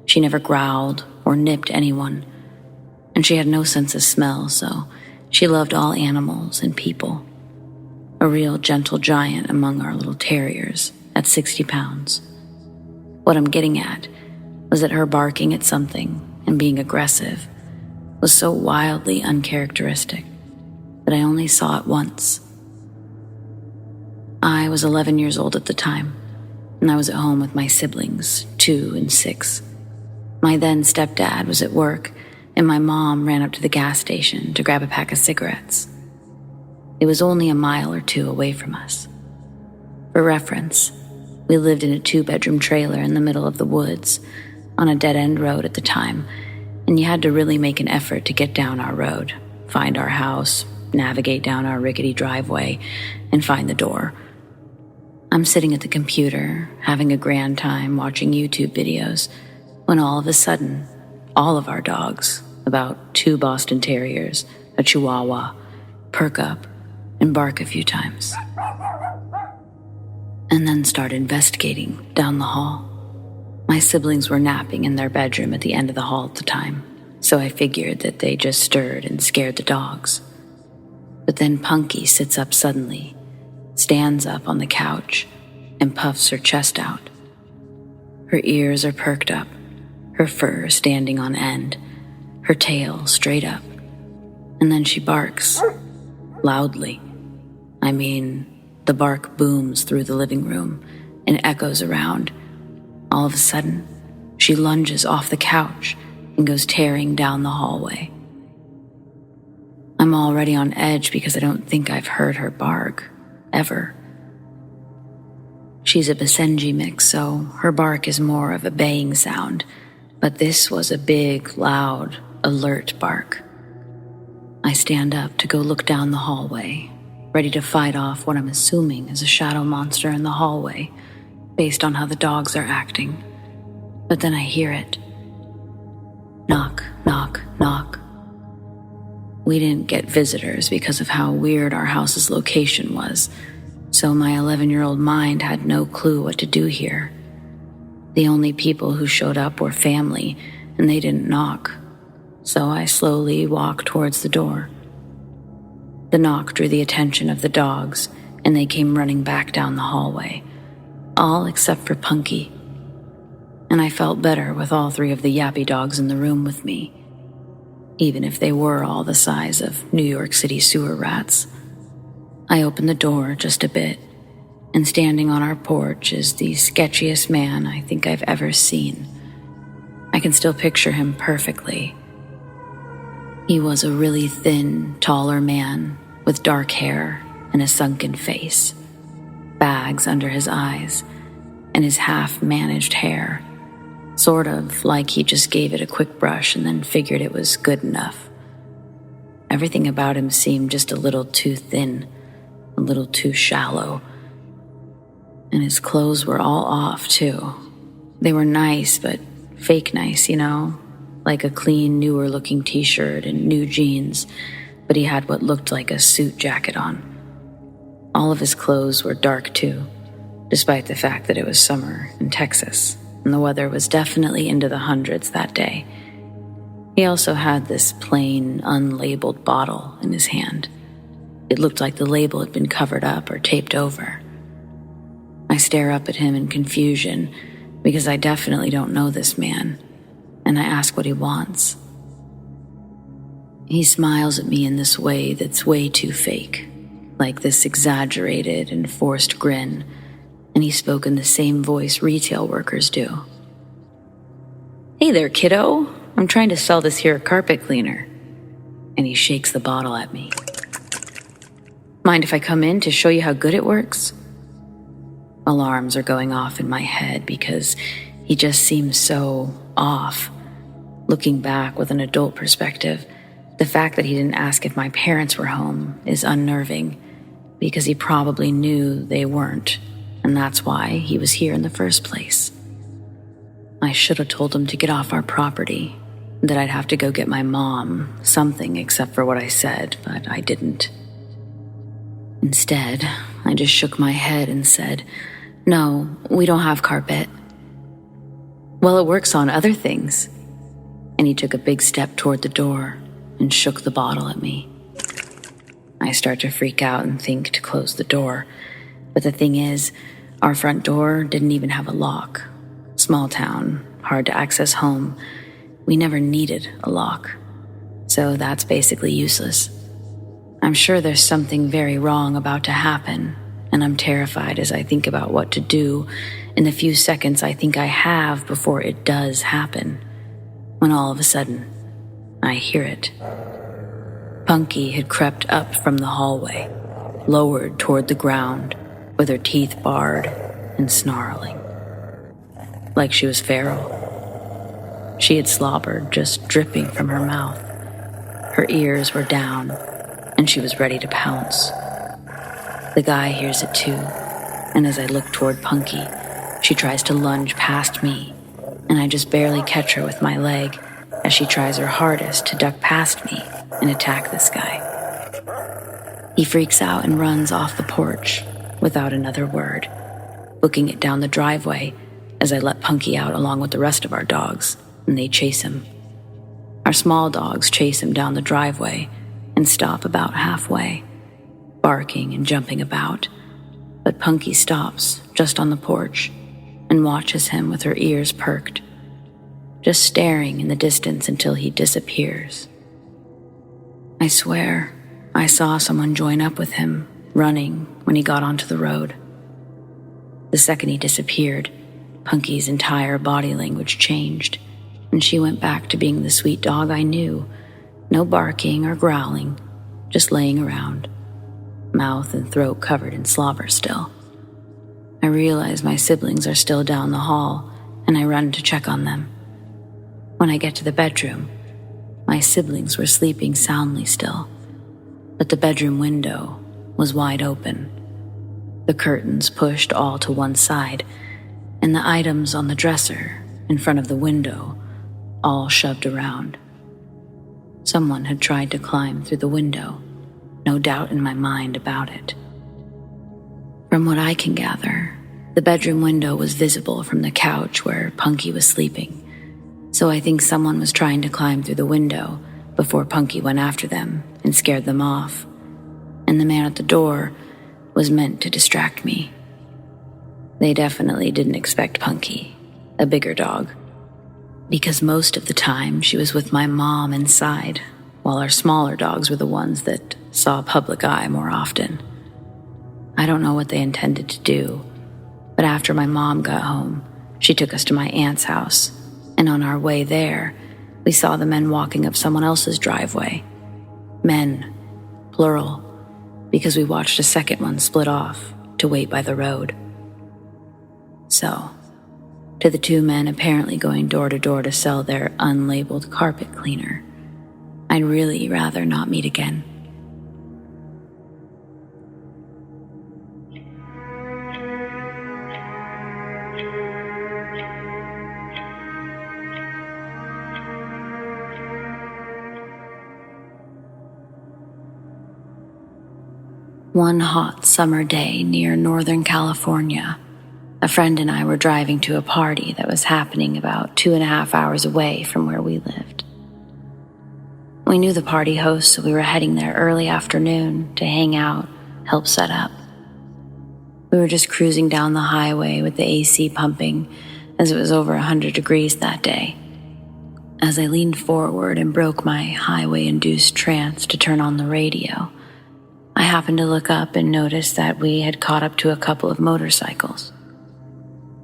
S1: She never growled or nipped anyone, and she had no sense of smell, so she loved all animals and people. A real gentle giant among our little terriers at 60 pounds. What I'm getting at was that her barking at something and being aggressive was so wildly uncharacteristic that I only saw it once. I was 11 years old at the time, and I was at home with my siblings, 2 and 6. My then stepdad was at work, and my mom ran up to the gas station to grab a pack of cigarettes. It was only a mile or 2 away from us. For reference, we lived in a 2-bedroom trailer in the middle of the woods on a dead-end road at the time, and you had to really make an effort to get down our road, find our house, navigate down our rickety driveway, and find the door. I'm sitting at the computer, having a grand time watching YouTube videos, when all of a sudden, all of our dogs, about 2 Boston Terriers, a Chihuahua, perk up and bark a few times, and then start investigating down the hall. My siblings were napping in their bedroom at the end of the hall at the time, so I figured that they just stirred and scared the dogs. But then Punky sits up suddenly, stands up on the couch, and puffs her chest out. Her ears are perked up, her fur standing on end, her tail straight up, and then she barks, loudly. I mean, the bark booms through the living room and echoes around. All of a sudden, she lunges off the couch and goes tearing down the hallway. I'm already on edge because I don't think I've heard her bark, ever. She's a Basenji mix, so her bark is more of a baying sound, but this was a big, loud, alert bark. I stand up to go look down the hallway, ready to fight off what I'm assuming is a shadow monster in the hallway, based on how the dogs are acting. But then I hear it. Knock, knock, knock. We didn't get visitors because of how weird our house's location was, so my 11-year-old mind had no clue what to do here. The only people who showed up were family, and they didn't knock, so I slowly walked towards the door. The knock drew the attention of the dogs, and they came running back down the hallway, all except for Punky. And I felt better with all 3 of the yappy dogs in the room with me, even if they were all the size of New York City sewer rats. I opened the door just a bit, and standing on our porch is the sketchiest man I think I've ever seen. I can still picture him perfectly. He was a really thin, taller man with dark hair and a sunken face, bags under his eyes, and his half-managed hair, sort of like he just gave it a quick brush and then figured it was good enough. Everything about him seemed just a little too thin, a little too shallow. And his clothes were all off, too. They were nice, but fake nice, you know? Like a clean, newer-looking t-shirt and new jeans, but he had what looked like a suit jacket on. All of his clothes were dark, too, despite the fact that it was summer in Texas, and the weather was definitely into the hundreds that day. He also had this plain, unlabeled bottle in his hand. It looked like the label had been covered up or taped over. I stare up at him in confusion because I definitely don't know this man, and I ask what he wants. He smiles at me in this way that's way too fake, like this exaggerated and forced grin, and he spoke in the same voice retail workers do. "Hey there, kiddo. I'm trying to sell this here carpet cleaner." And he shakes the bottle at me. "Mind if I come in to show you how good it works?" Alarms are going off in my head because he just seems so off. Looking back with an adult perspective, the fact that he didn't ask if my parents were home is unnerving because he probably knew they weren't, and that's why he was here in the first place. I should have told him to get off our property, that I'd have to go get my mom, something except for what I said, but I didn't. Instead, I just shook my head and said, "No, we don't have carpet." "Well, it works on other things." And he took a big step toward the door and shook the bottle at me. I start to freak out and think to close the door, but the thing is, our front door didn't even have a lock. Small town, hard to access home. We never needed a lock, so that's basically useless. I'm sure there's something very wrong about to happen, and I'm terrified as I think about what to do in the few seconds I think I have before it does happen, when all of a sudden, I hear it. Punky had crept up from the hallway, lowered toward the ground, with her teeth bared and snarling. Like she was feral. She had slobbered just dripping from her mouth. Her ears were down, and she was ready to pounce. The guy hears it too, and as I look toward Punky, she tries to lunge past me, and I just barely catch her with my leg as she tries her hardest to duck past me and attack this guy. He freaks out and runs off the porch without another word, booking it down the driveway as I let Punky out along with the rest of our dogs, and they chase him. Our small dogs chase him down the driveway and stop about halfway, barking and jumping about, but Punky stops just on the porch and watches him with her ears perked, just staring in the distance until he disappears. I swear I saw someone join up with him, running when he got onto the road. The second he disappeared, Punky's entire body language changed, and she went back to being the sweet dog I knew. No barking or growling, just laying around, mouth and throat covered in slobber still. I realize my siblings are still down the hall, and I run to check on them. When I get to the bedroom, my siblings were sleeping soundly still, but the bedroom window was wide open, the curtains pushed all to one side, and the items on the dresser in front of the window all shoved around. Someone had tried to climb through the window, no doubt in my mind about it. From what I can gather, the bedroom window was visible from the couch where Punky was sleeping, so I think someone was trying to climb through the window before Punky went after them and scared them off, and the man at the door was meant to distract me. They definitely didn't expect Punky, a bigger dog, because most of the time she was with my mom inside, while our smaller dogs were the ones that saw public eye more often. I don't know what they intended to do, but after my mom got home, she took us to my aunt's house, and on our way there, we saw the men walking up someone else's driveway. Men, plural, because we watched a second one split off to wait by the road. So, to the two men apparently going door to door to sell their unlabeled carpet cleaner, I'd really rather not meet again. One hot summer day near Northern California, a friend and I were driving to a party that was happening about 2.5 hours away from where we lived. We knew the party host, so we were heading there early afternoon to hang out, help set up. We were just cruising down the highway with the AC pumping as it was over 100 degrees that day. As I leaned forward and broke my highway-induced trance to turn on the radio, I happened to look up and notice that we had caught up to a couple of motorcycles.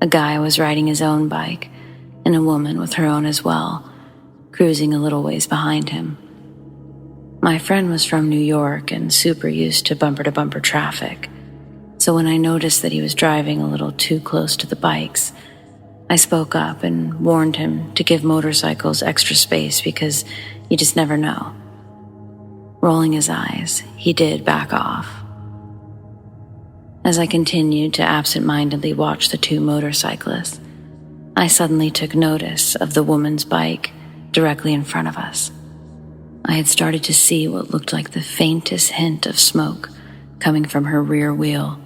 S1: A guy was riding his own bike, and a woman with her own as well, cruising a little ways behind him. My friend was from New York and super used to bumper-to-bumper traffic, so when I noticed that he was driving a little too close to the bikes, I spoke up and warned him to give motorcycles extra space because you just never know. Rolling his eyes, he did back off. As I continued to absent-mindedly watch the two motorcyclists, I suddenly took notice of the woman's bike directly in front of us. I had started to see what looked like the faintest hint of smoke coming from her rear wheel.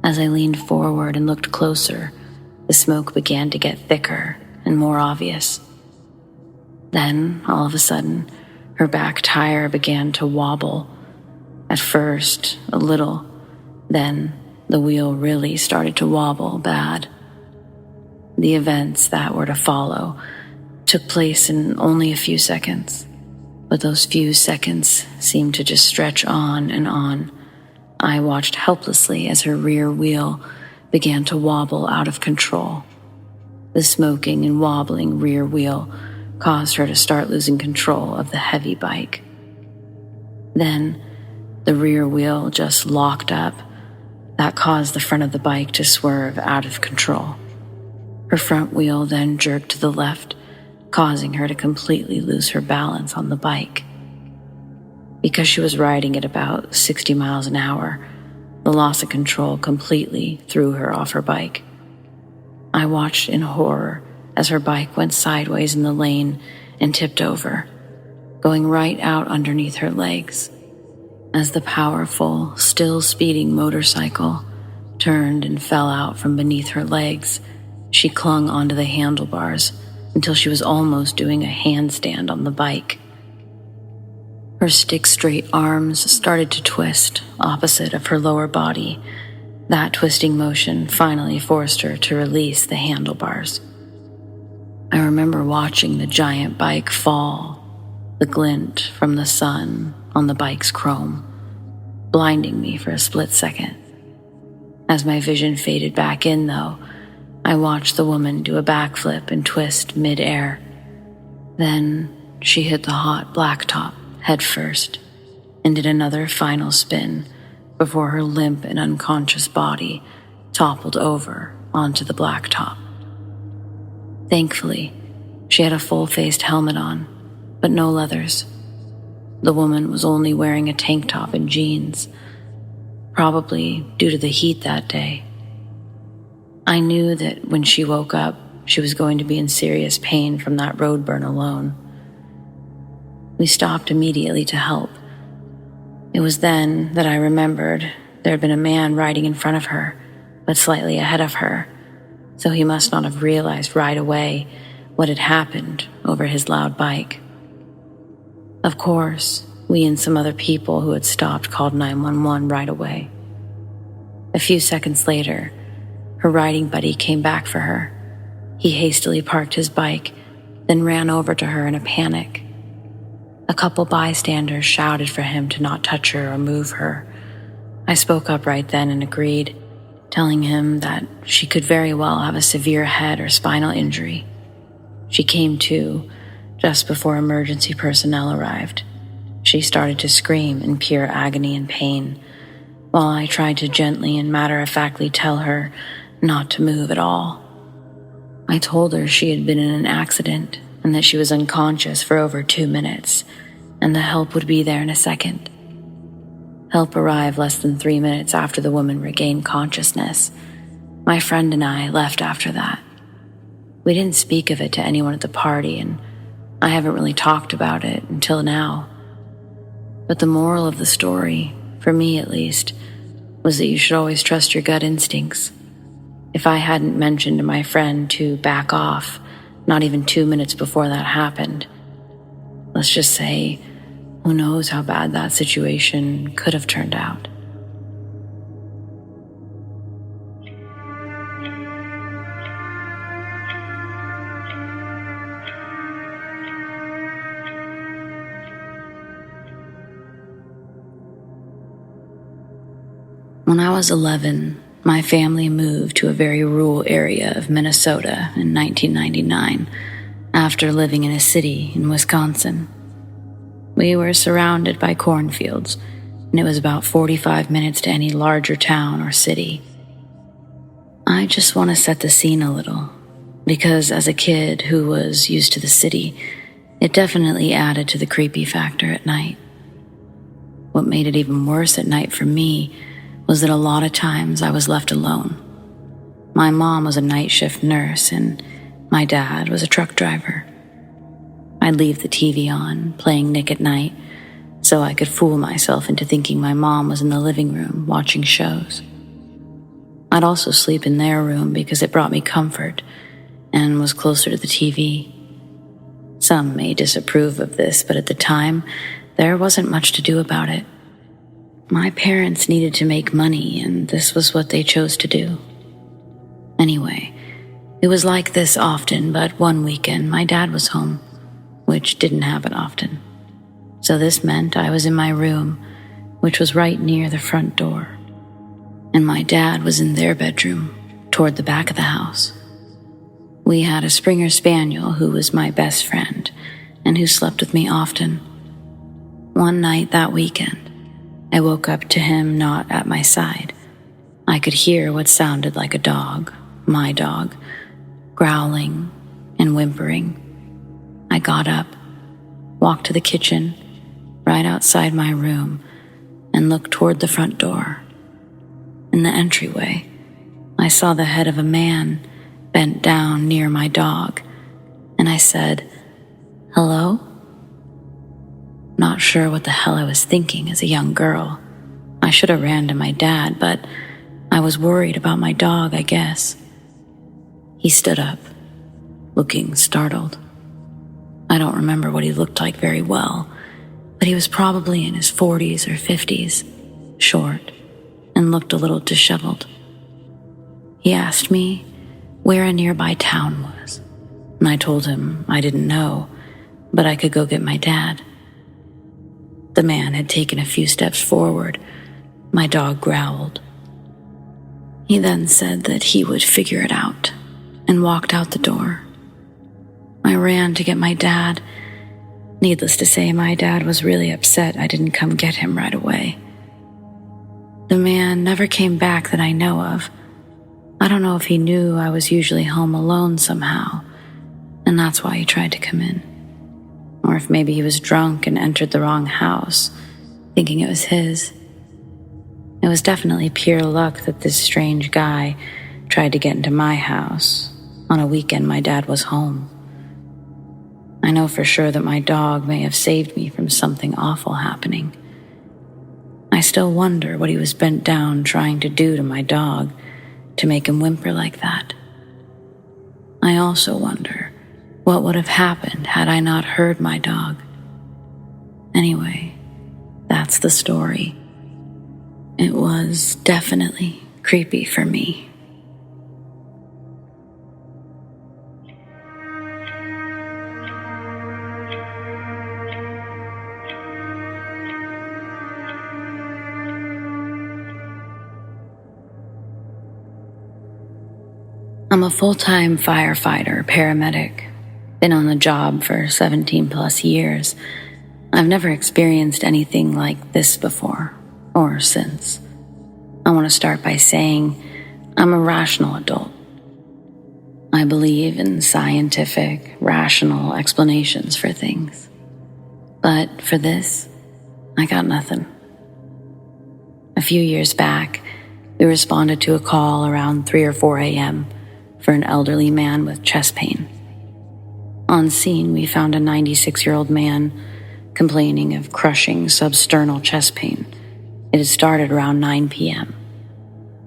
S1: As I leaned forward and looked closer, the smoke began to get thicker and more obvious. Then, all of a sudden, her back tire began to wobble. At first, a little. Then, the wheel really started to wobble bad. The events that were to follow took place in only a few seconds, but those few seconds seemed to just stretch on and on. I watched helplessly as her rear wheel began to wobble out of control. The smoking and wobbling rear wheel caused her to start losing control of the heavy bike. Then, the rear wheel just locked up. That caused the front of the bike to swerve out of control. Her front wheel then jerked to the left, causing her to completely lose her balance on the bike. Because she was riding at about 60 miles an hour, the loss of control completely threw her off her bike. I watched in horror as her bike went sideways in the lane and tipped over, going right out underneath her legs. As the powerful, still speeding motorcycle turned and fell out from beneath her legs, she clung onto the handlebars until she was almost doing a handstand on the bike. Her stick-straight arms started to twist opposite of her lower body. That twisting motion finally forced her to release the handlebars. I remember watching the giant bike fall, the glint from the sun on the bike's chrome, blinding me for a split second. As my vision faded back in, though, I watched the woman do a backflip and twist mid-air. Then she hit the hot blacktop head first and did another final spin before her limp and unconscious body toppled over onto the blacktop. Thankfully, she had a full-faced helmet on, but no leathers. The woman was only wearing a tank top and jeans, probably due to the heat that day. I knew that when she woke up, she was going to be in serious pain from that road burn alone. We stopped immediately to help. It was then that I remembered there had been a man riding in front of her, but slightly ahead of her, so he must not have realized right away what had happened over his loud bike. Of course, we and some other people who had stopped called 911 right away. A few seconds later, her riding buddy came back for her. He hastily parked his bike, then ran over to her in a panic. A couple bystanders shouted for him to not touch her or move her. I spoke up right then and agreed, telling him that she could very well have a severe head or spinal injury. She came to just before emergency personnel arrived. She started to scream in pure agony and pain, while I tried to gently and matter-of-factly tell her not to move at all. I told her she had been in an accident and that she was unconscious for over 2 minutes, and the help would be there in a second. Help arrived less than 3 minutes after the woman regained consciousness. My friend and I left after that. We didn't speak of it to anyone at the party, and I haven't really talked about it until now. But the moral of the story, for me at least, was that you should always trust your gut instincts. If I hadn't mentioned to my friend to back off, not even 2 minutes before that happened, let's just say, who knows how bad that situation could have turned out. When I was 11, my family moved to a very rural area of Minnesota in 1999 after living in a city in Wisconsin. We were surrounded by cornfields, and it was about 45 minutes to any larger town or city. I just want to set the scene a little, because as a kid who was used to the city, it definitely added to the creepy factor at night. What made it even worse at night for me was that a lot of times I was left alone. My mom was a night shift nurse, and my dad was a truck driver. I'd leave the TV on, playing Nick at Night, so I could fool myself into thinking my mom was in the living room watching shows. I'd also sleep in their room because it brought me comfort and was closer to the TV. Some may disapprove of this, but at the time, there wasn't much to do about it. My parents needed to make money, and this was what they chose to do. Anyway, it was like this often, but one weekend my dad was home, which didn't happen often. So this meant I was in my room, which was right near the front door, and my dad was in their bedroom, toward the back of the house. We had a Springer Spaniel who was my best friend, and who slept with me often. One night that weekend, I woke up to him not at my side. I could hear what sounded like a dog, my dog, growling and whimpering. I got up, walked to the kitchen, right outside my room, and looked toward the front door. In the entryway, I saw the head of a man bent down near my dog, and I said, "Hello?" Not sure what the hell I was thinking as a young girl. I should have ran to my dad, but I was worried about my dog, I guess. He stood up, looking startled. I don't remember what he looked like very well, but he was probably in his 40s or 50s, short, and looked a little disheveled. He asked me where a nearby town was, and I told him I didn't know, but I could go get my dad. The man had taken a few steps forward. My dog growled. He then said that he would figure it out and walked out the door. I ran to get my dad. Needless to say, my dad was really upset I didn't come get him right away. The man never came back that I know of. I don't know if he knew I was usually home alone somehow, and that's why he tried to come in. Or if maybe he was drunk and entered the wrong house, thinking it was his. It was definitely pure luck that this strange guy tried to get into my house on a weekend my dad was home. I know for sure that my dog may have saved me from something awful happening. I still wonder what he was bent down trying to do to my dog to make him whimper like that. I also wonder what would have happened had I not heard my dog. Anyway, that's the story. It was definitely creepy for me. I'm a full-time firefighter, paramedic. Been on the job for 17 plus years. I've never experienced anything like this before, or since. I want to start by saying I'm a rational adult. I believe in scientific, rational explanations for things. But for this, I got nothing. A few years back, we responded to a call around 3 or 4 a.m. for an elderly man with chest pain. On scene, we found a 96-year-old man complaining of crushing substernal chest pain. It had started around 9 p.m.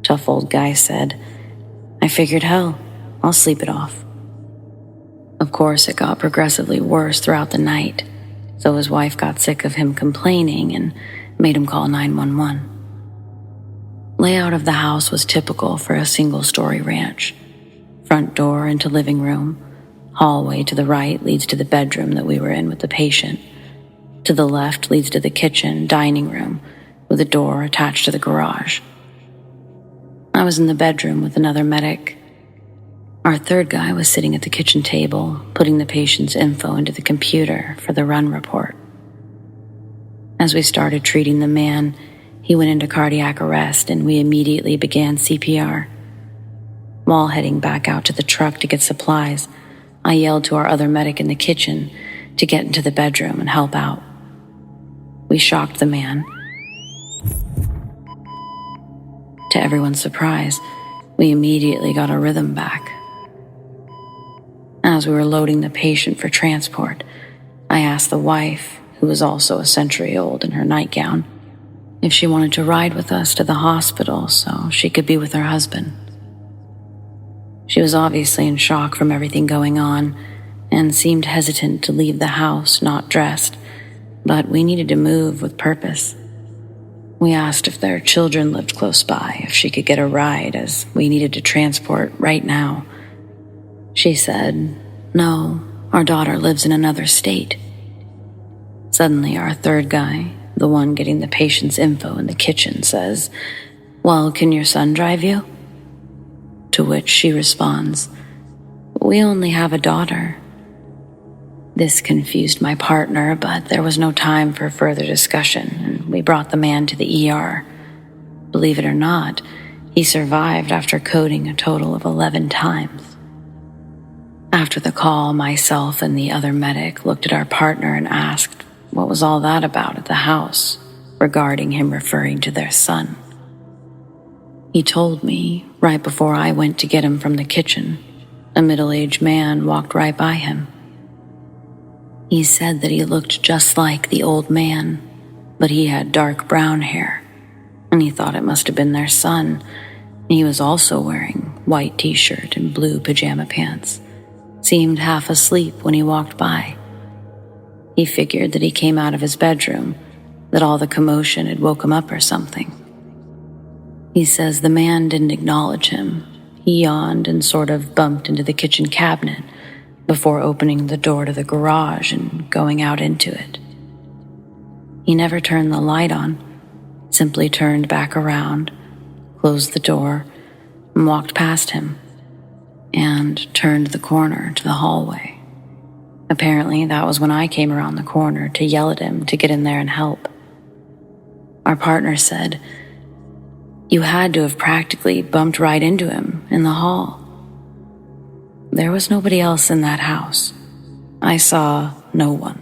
S1: Tough old guy said, "I figured, hell, I'll sleep it off." Of course, it got progressively worse throughout the night, so his wife got sick of him complaining and made him call 911. Layout of the house was typical for a single-story ranch. Front door into living room. Hallway to the right leads to the bedroom that we were in with the patient. To the left leads to the kitchen, dining room, with a door attached to the garage. I was in the bedroom with another medic. Our third guy was sitting at the kitchen table, putting the patient's info into the computer for the run report. As we started treating the man, he went into cardiac arrest and we immediately began CPR. While heading back out to the truck to get supplies, I yelled to our other medic in the kitchen to get into the bedroom and help out. We shocked the man. To everyone's surprise, we immediately got our rhythm back. As we were loading the patient for transport, I asked the wife, who was also a century old in her nightgown, if she wanted to ride with us to the hospital so she could be with her husband. She was obviously in shock from everything going on and seemed hesitant to leave the house not dressed, but we needed to move with purpose. We asked if their children lived close by, if she could get a ride, as we needed to transport right now. She said, "No, our daughter lives in another state." Suddenly, our third guy, the one getting the patient's info in the kitchen, says, "Well, can your son drive you?" To which she responds, "We only have a daughter." This confused my partner, but there was no time for further discussion, and we brought the man to the ER. Believe it or not, he survived after coding a total of 11 times. After the call, myself and the other medic looked at our partner and asked what was all that about at the house regarding him referring to their son. He told me right before I went to get him from the kitchen, a middle-aged man walked right by him. He said that he looked just like the old man, but he had dark brown hair, and he thought it must have been their son. He was also wearing white t-shirt and blue pajama pants, seemed half asleep when he walked by. He figured that he came out of his bedroom, that all the commotion had woke him up or something. He says the man didn't acknowledge him. He yawned and sort of bumped into the kitchen cabinet before opening the door to the garage and going out into it. He never turned the light on, simply turned back around, closed the door, and walked past him, and turned the corner to the hallway. Apparently, that was when I came around the corner to yell at him to get in there and help. Our partner said, "You had to have practically bumped right into him in the hall." There was nobody else in that house. I saw no one.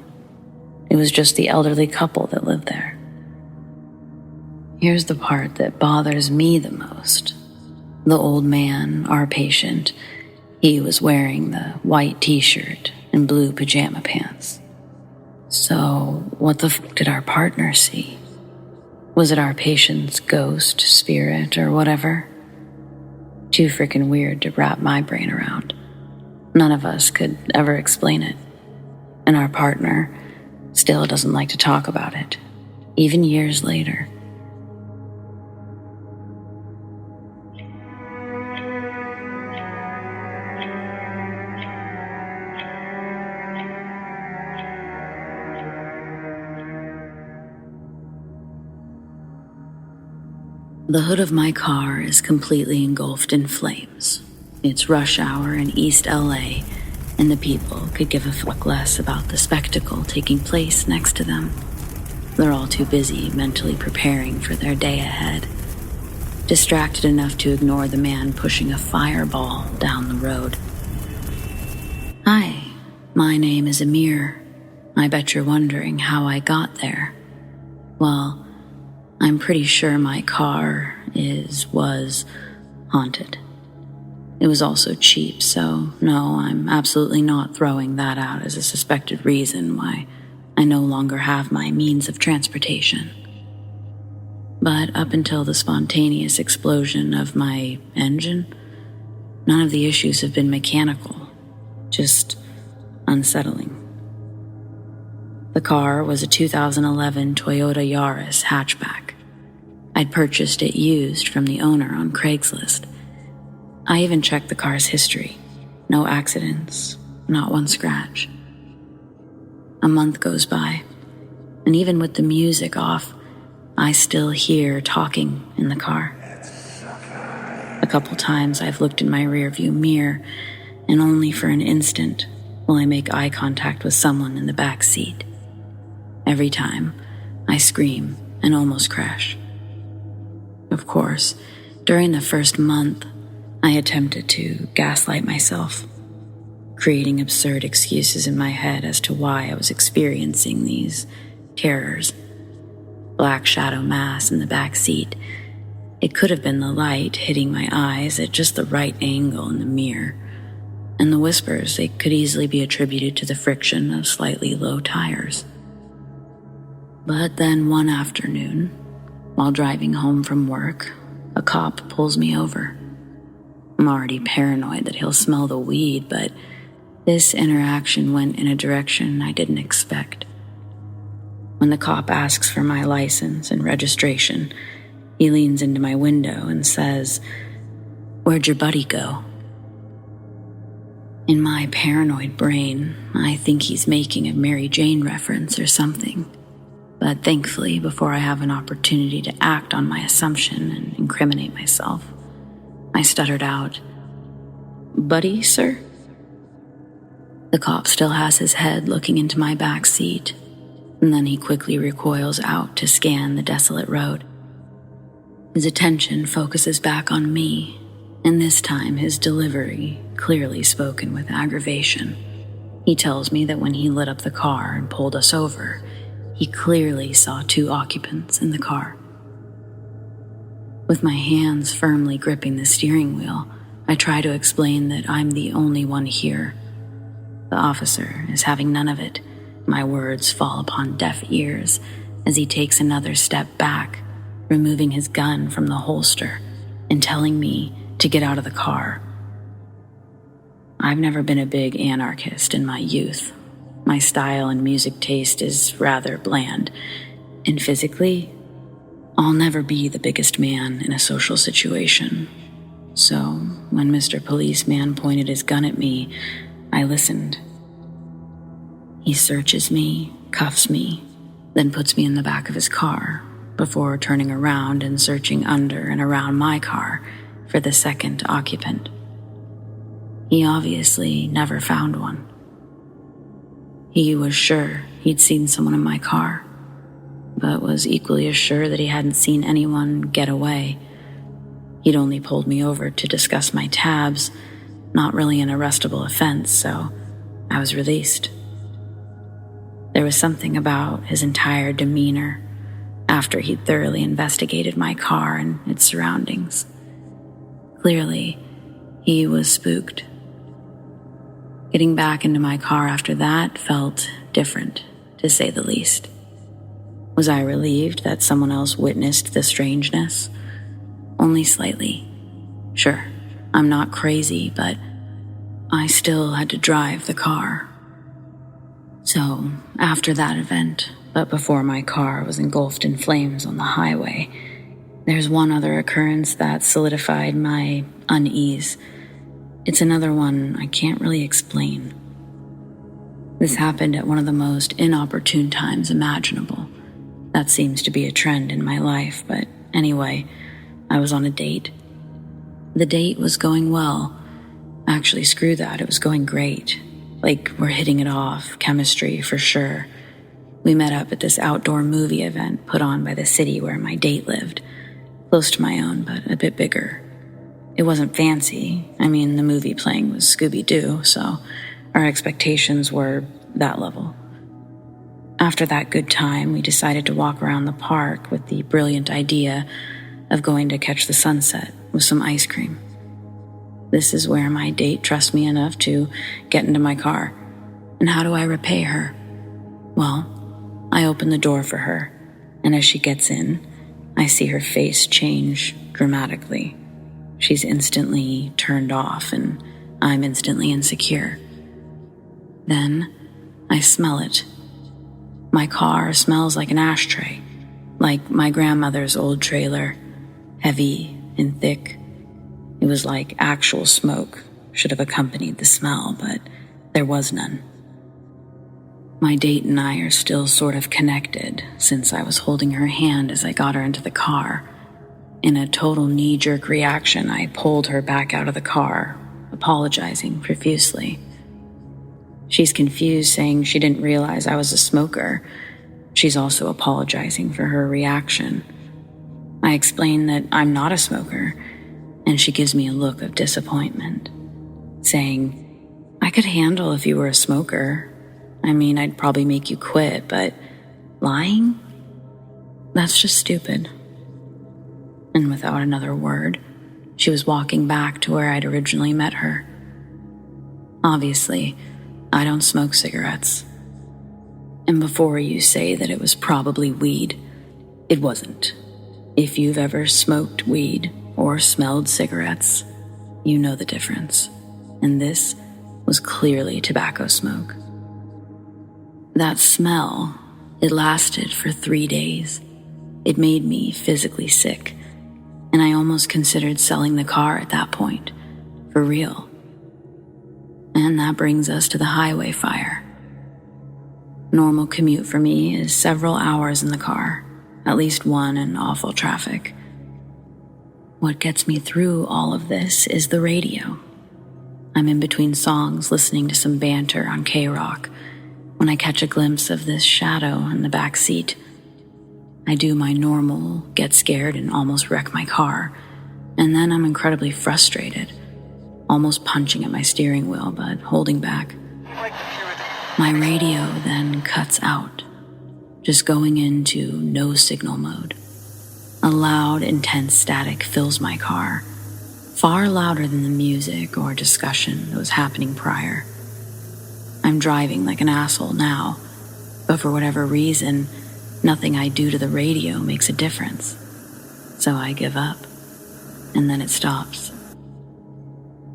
S1: It was just the elderly couple that lived there. Here's the part that bothers me the most. The old man, our patient, he was wearing the white t-shirt and blue pajama pants. So, what the fuck did our partner see? Was it our patient's ghost, spirit, or whatever? Too freaking weird to wrap my brain around. None of us could ever explain it. And our partner still doesn't like to talk about it, even years later. The hood of my car is completely engulfed in flames. It's rush hour in East LA, and the people could give a fuck less about the spectacle taking place next to them. They're all too busy mentally preparing for their day ahead, distracted enough to ignore the man pushing a fireball down the road. Hi, my name is Amir. I bet you're wondering how I got there. Well, I'm pretty sure my car was haunted. It was also cheap, so no, I'm absolutely not throwing that out as a suspected reason why I no longer have my means of transportation. But up until the spontaneous explosion of my engine, none of the issues have been mechanical, just unsettling. The car was a 2011 Toyota Yaris hatchback. I'd purchased it used from the owner on Craigslist. I even checked the car's history. No accidents, not one scratch. A month goes by, and even with the music off, I still hear talking in the car. couple times I've looked in my rearview mirror, and only for an instant will I make eye contact with someone in the back seat. Every time, I scream and almost crash. Of course, during the first month, I attempted to gaslight myself, creating absurd excuses in my head as to why I was experiencing these terrors. Black shadow mass in the back seat. It could have been the light hitting my eyes at just the right angle in the mirror, and the whispers, they could easily be attributed to the friction of slightly low tires. But then one afternoon, while driving home from work, a cop pulls me over. I'm already paranoid that he'll smell the weed, but this interaction went in a direction I didn't expect. When the cop asks for my license and registration, he leans into my window and says, "Where'd your buddy go?" In my paranoid brain, I think he's making a Mary Jane reference or something. But thankfully, before I have an opportunity to act on my assumption and incriminate myself, I stuttered out, "Buddy, sir?" The cop still has his head looking into my back seat, and then he quickly recoils out to scan the desolate road. His attention focuses back on me, and this time his delivery clearly spoken with aggravation. He tells me that when he lit up the car and pulled us over, he clearly saw 2 occupants in the car. With my hands firmly gripping the steering wheel, I try to explain that I'm the only one here. The officer is having none of it. My words fall upon deaf ears as he takes another step back, removing his gun from the holster and telling me to get out of the car. I've never been a big anarchist in my youth. My style and music taste is rather bland, and physically, I'll never be the biggest man in a social situation. So, when Mr. Policeman pointed his gun at me, I listened. He searches me, cuffs me, then puts me in the back of his car, before turning around and searching under and around my car for the second occupant. He obviously never found one. He was sure he'd seen someone in my car, but was equally as sure that he hadn't seen anyone get away. He'd only pulled me over to discuss my tabs, not really an arrestable offense, so I was released. There was something about his entire demeanor after he'd thoroughly investigated my car and its surroundings. Clearly, he was spooked. Getting back into my car after that felt different, to say the least. Was I relieved that someone else witnessed the strangeness? Only slightly. Sure, I'm not crazy, but I still had to drive the car. So, after that event, but before my car was engulfed in flames on the highway, there's one other occurrence that solidified my unease. It's another one I can't really explain. This happened at one of the most inopportune times imaginable. That seems to be a trend in my life, but anyway, I was on a date. The date was going well. Actually, screw that, it was going great. Like, we're hitting it off, chemistry for sure. We met up at this outdoor movie event put on by the city where my date lived. Close to my own, but a bit bigger. It wasn't fancy. I mean, the movie playing was Scooby-Doo, so our expectations were that level. After that good time, we decided to walk around the park with the brilliant idea of going to catch the sunset with some ice cream. This is where my date trusts me enough to get into my car. And how do I repay her? Well, I open the door for her, and as she gets in, I see her face change dramatically. She's instantly turned off, and I'm instantly insecure. Then, I smell it. My car smells like an ashtray, like my grandmother's old trailer, heavy and thick. It was like actual smoke should have accompanied the smell, but there was none. My date and I are still sort of connected since I was holding her hand as I got her into the car. In a total knee-jerk reaction, I pulled her back out of the car, apologizing profusely. She's confused, saying she didn't realize I was a smoker. She's also apologizing for her reaction. I explain that I'm not a smoker, and she gives me a look of disappointment, saying, I could handle if you were a smoker. I mean, I'd probably make you quit, but lying? That's just stupid. And without another word, she was walking back to where I'd originally met her. Obviously, I don't smoke cigarettes. And before you say that it was probably weed, it wasn't. If you've ever smoked weed or smelled cigarettes, you know the difference. And this was clearly tobacco smoke. That smell, it lasted for 3 days. It made me physically sick, and I almost considered selling the car at that point, for real. And that brings us to the highway fire. Normal commute for me is several hours in the car, at least one in awful traffic. What gets me through all of this is the radio. I'm in between songs listening to some banter on K-Rock when I catch a glimpse of this shadow in the back seat. I do my normal, get scared and almost wreck my car, and then I'm incredibly frustrated, almost punching at my steering wheel but holding back. My radio then cuts out, just going into no signal mode. A loud, intense static fills my car, far louder than the music or discussion that was happening prior. I'm driving like an asshole now, but for whatever reason, nothing I do to the radio makes a difference. So I give up, and then it stops.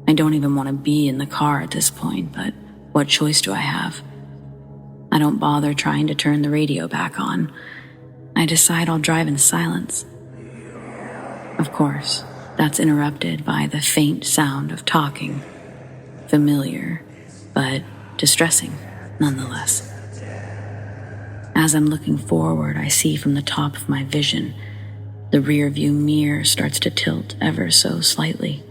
S1: I don't even want to be in the car at this point, but what choice do I have? I don't bother trying to turn the radio back on. I decide I'll drive in silence. Of course, that's interrupted by the faint sound of talking. Familiar, but distressing nonetheless. As I'm looking forward, I see from the top of my vision, the rear-view mirror starts to tilt ever so slightly.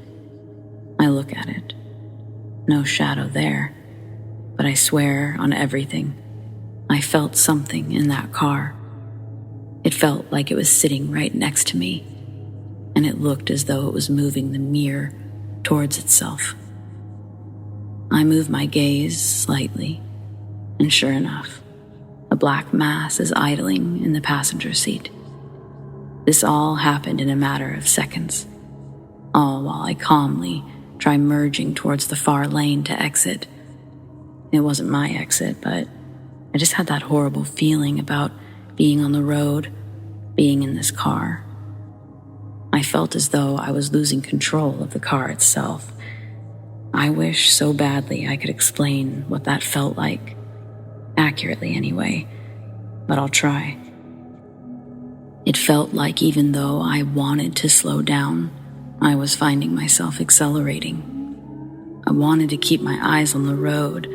S1: I look at it. No shadow there, but I swear on everything, I felt something in that car. It felt like it was sitting right next to me, and it looked as though it was moving the mirror towards itself. I move my gaze slightly, and sure enough, a black mass is idling in the passenger seat. This all happened in a matter of seconds, all while I calmly try merging towards the far lane to exit. It wasn't my exit, but I just had that horrible feeling about being on the road, being in this car. I felt as though I was losing control of the car itself. I wish so badly I could explain what that felt like, accurately anyway, but I'll try. It felt like even though I wanted to slow down, I was finding myself accelerating. I wanted to keep my eyes on the road,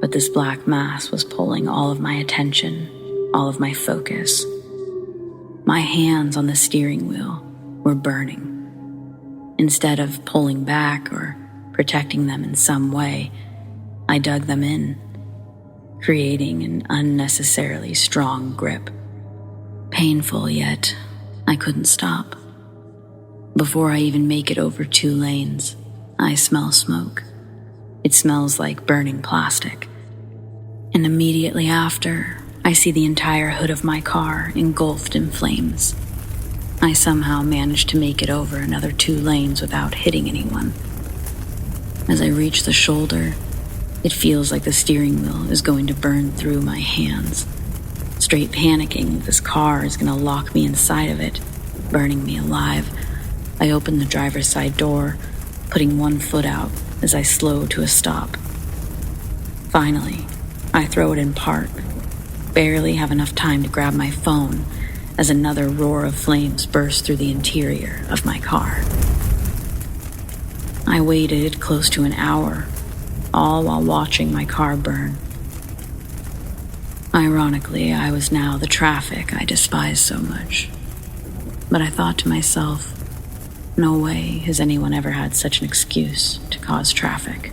S1: but this black mass was pulling all of my attention, all of my focus. My hands on the steering wheel were burning. Instead of pulling back or protecting them in some way, I dug them in, creating an unnecessarily strong grip. Painful, yet I couldn't stop. Before I even make it over 2 lanes, I smell smoke. It smells like burning plastic. And immediately after, I see the entire hood of my car engulfed in flames. I somehow managed to make it over another 2 lanes without hitting anyone. As I reach the shoulder, it feels like the steering wheel is going to burn through my hands. Straight panicking that this car is going to lock me inside of it, burning me alive, I open the driver's side door, putting one foot out as I slow to a stop. Finally, I throw it in park, barely have enough time to grab my phone as another roar of flames bursts through the interior of my car. I waited close to an hour, all while watching my car burn. Ironically, I was now the traffic I despised so much. But I thought to myself, No way has anyone ever had such an excuse to cause traffic.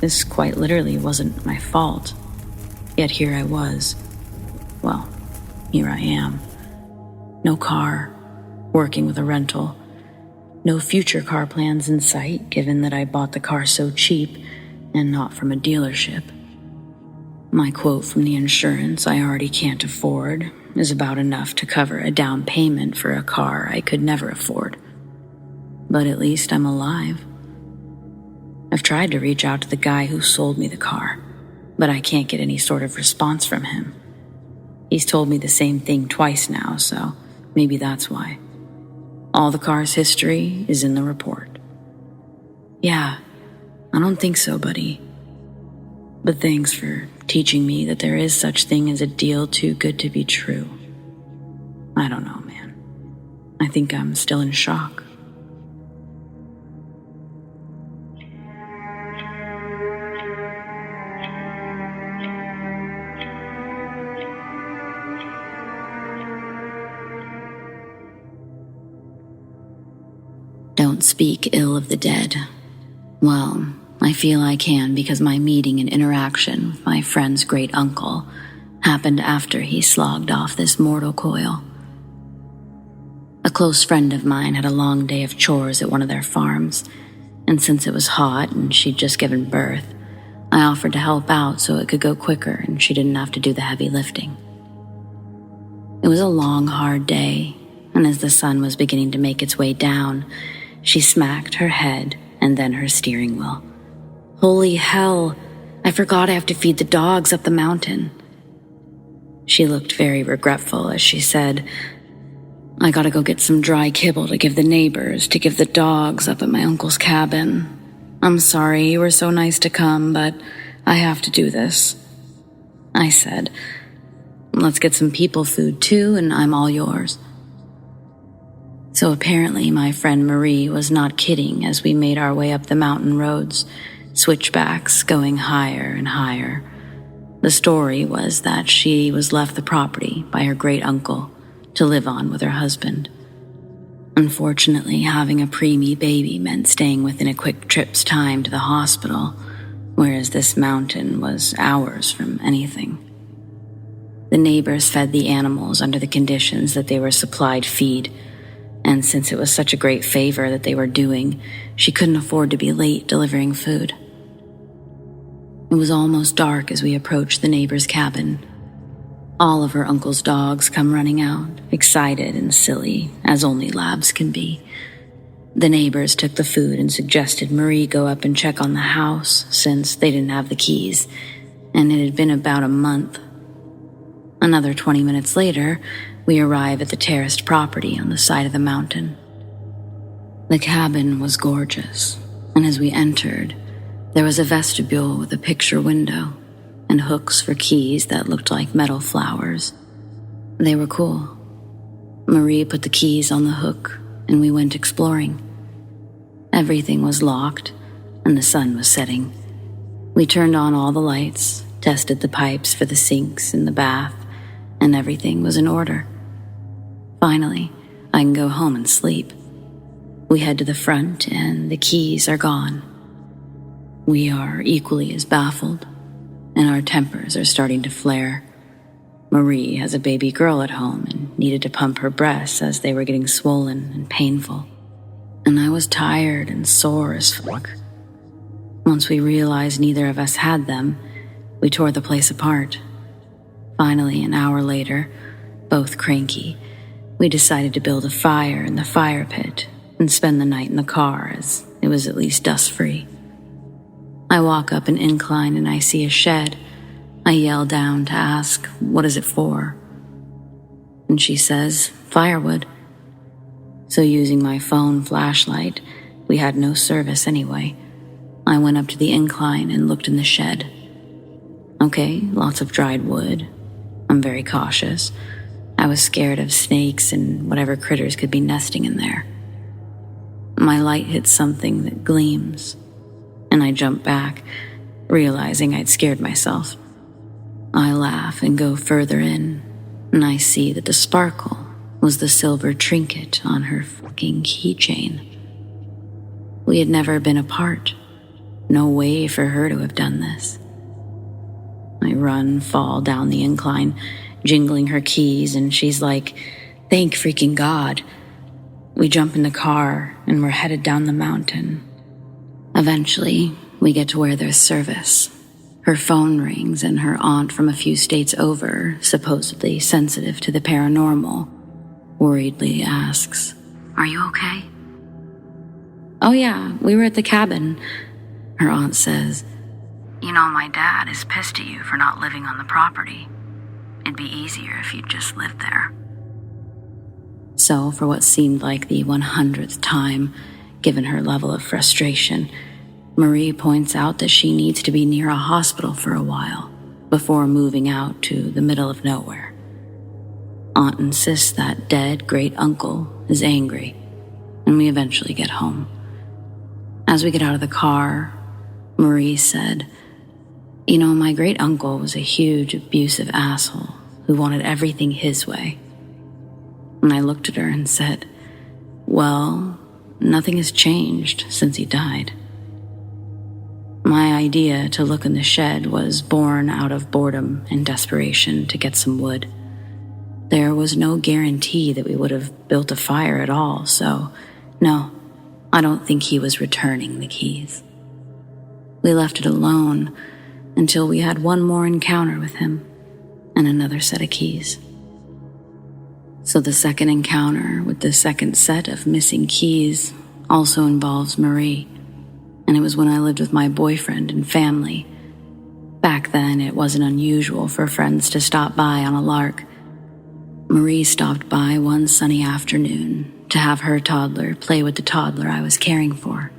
S1: This quite literally wasn't my fault. Yet here I was. Well, here I am. No car, working with a rental. No future car plans in sight, given that I bought the car so cheap and not from a dealership. My quote from the insurance I already can't afford is about enough to cover a down payment for a car I could never afford. But at least I'm alive. I've tried to reach out to the guy who sold me the car, but I can't get any sort of response from him. He's told me the same thing twice now, so maybe that's why. All the car's history is in the report. Yeah, I don't think so, buddy. But thanks for teaching me that there is such thing as a deal too good to be true. I don't know, man. I think I'm still in shock. Don't speak ill of the dead. Well, I feel I can because my meeting and interaction with my friend's great uncle happened after he slogged off this mortal coil. A close friend of mine had a long day of chores at one of their farms, and since it was hot and she'd just given birth, I offered to help out so it could go quicker and she didn't have to do the heavy lifting. It was a long, hard day, and as the sun was beginning to make its way down, she smacked her head and then her steering wheel. Holy hell, I forgot I have to feed the dogs up the mountain. She looked very regretful as she said, I gotta go get some dry kibble to give the neighbors, to give the dogs up at my uncle's cabin. I'm sorry, you were so nice to come, but I have to do this. I said, let's get some people food too, and I'm all yours. So apparently my friend Marie was not kidding as we made our way up the mountain roads, switchbacks going higher and higher. The story was that she was left the property by her great uncle to live on with her husband. Unfortunately, having a preemie baby meant staying within a quick trip's time to the hospital, whereas this mountain was hours from anything. The neighbors fed the animals under the conditions that they were supplied feed, and since it was such a great favor that they were doing, she couldn't afford to be late delivering food. It was almost dark as we approached the neighbor's cabin. All of her uncle's dogs come running out, excited and silly, as only labs can be. The neighbors took the food and suggested Marie go up and check on the house, since they didn't have the keys, and it had been about a month. Another 20 minutes later, we arrive at the terraced property on the side of the mountain. The cabin was gorgeous, and as we entered, there was a vestibule with a picture window and hooks for keys that looked like metal flowers. They were cool. Marie put the keys on the hook, and we went exploring. Everything was locked, and the sun was setting. We turned on all the lights, tested the pipes for the sinks in the bath, and everything was in order. Finally, I can go home and sleep. We head to the front, and the keys are gone. We are equally as baffled, and our tempers are starting to flare. Marie has a baby girl at home and needed to pump her breasts as they were getting swollen and painful. And I was tired and sore as fuck. Once we realized neither of us had them, we tore the place apart. Finally, an hour later, both cranky, we decided to build a fire in the fire pit and spend the night in the car as it was at least dust-free. I walk up an incline and I see a shed. I yell down to ask, what is it for? And she says, firewood. So using my phone flashlight, we had no service anyway. I went up to the incline and looked in the shed. Okay, lots of dried wood. I'm very cautious. I was scared of snakes and whatever critters could be nesting in there. My light hits something that gleams, and I jump back, realizing I'd scared myself. I laugh and go further in, and I see that the sparkle was the silver trinket on her fucking keychain. We had never been apart. No way for her to have done this. I run, fall down the incline, jingling her keys, and she's like, "Thank freaking God." We jump in the car, and we're headed down the mountain. Eventually, we get to where there's service. Her phone rings, and her aunt from a few states over, supposedly sensitive to the paranormal, worriedly asks, "Are you okay?" "Oh yeah, we were at the cabin," her aunt says. "You know, my dad is pissed at you for not living on the property. It'd be easier if you'd just lived there." So, for what seemed like the 100th time, given her level of frustration, Marie points out that she needs to be near a hospital for a while before moving out to the middle of nowhere. Aunt insists that dead great-uncle is angry, and we eventually get home. As we get out of the car, Marie said, "You know, my great-uncle was a huge, abusive asshole who wanted everything his way." And I looked at her and said, "Well, nothing has changed since he died." My idea to look in the shed was born out of boredom and desperation to get some wood. There was no guarantee that we would have built a fire at all, so no, I don't think he was returning the keys. We left it alone until we had one more encounter with him and another set of keys. So the second encounter with the second set of missing keys also involves Marie, and it was when I lived with my boyfriend and family. Back then, it wasn't unusual for friends to stop by on a lark. Marie stopped by one sunny afternoon to have her toddler play with the toddler I was caring for.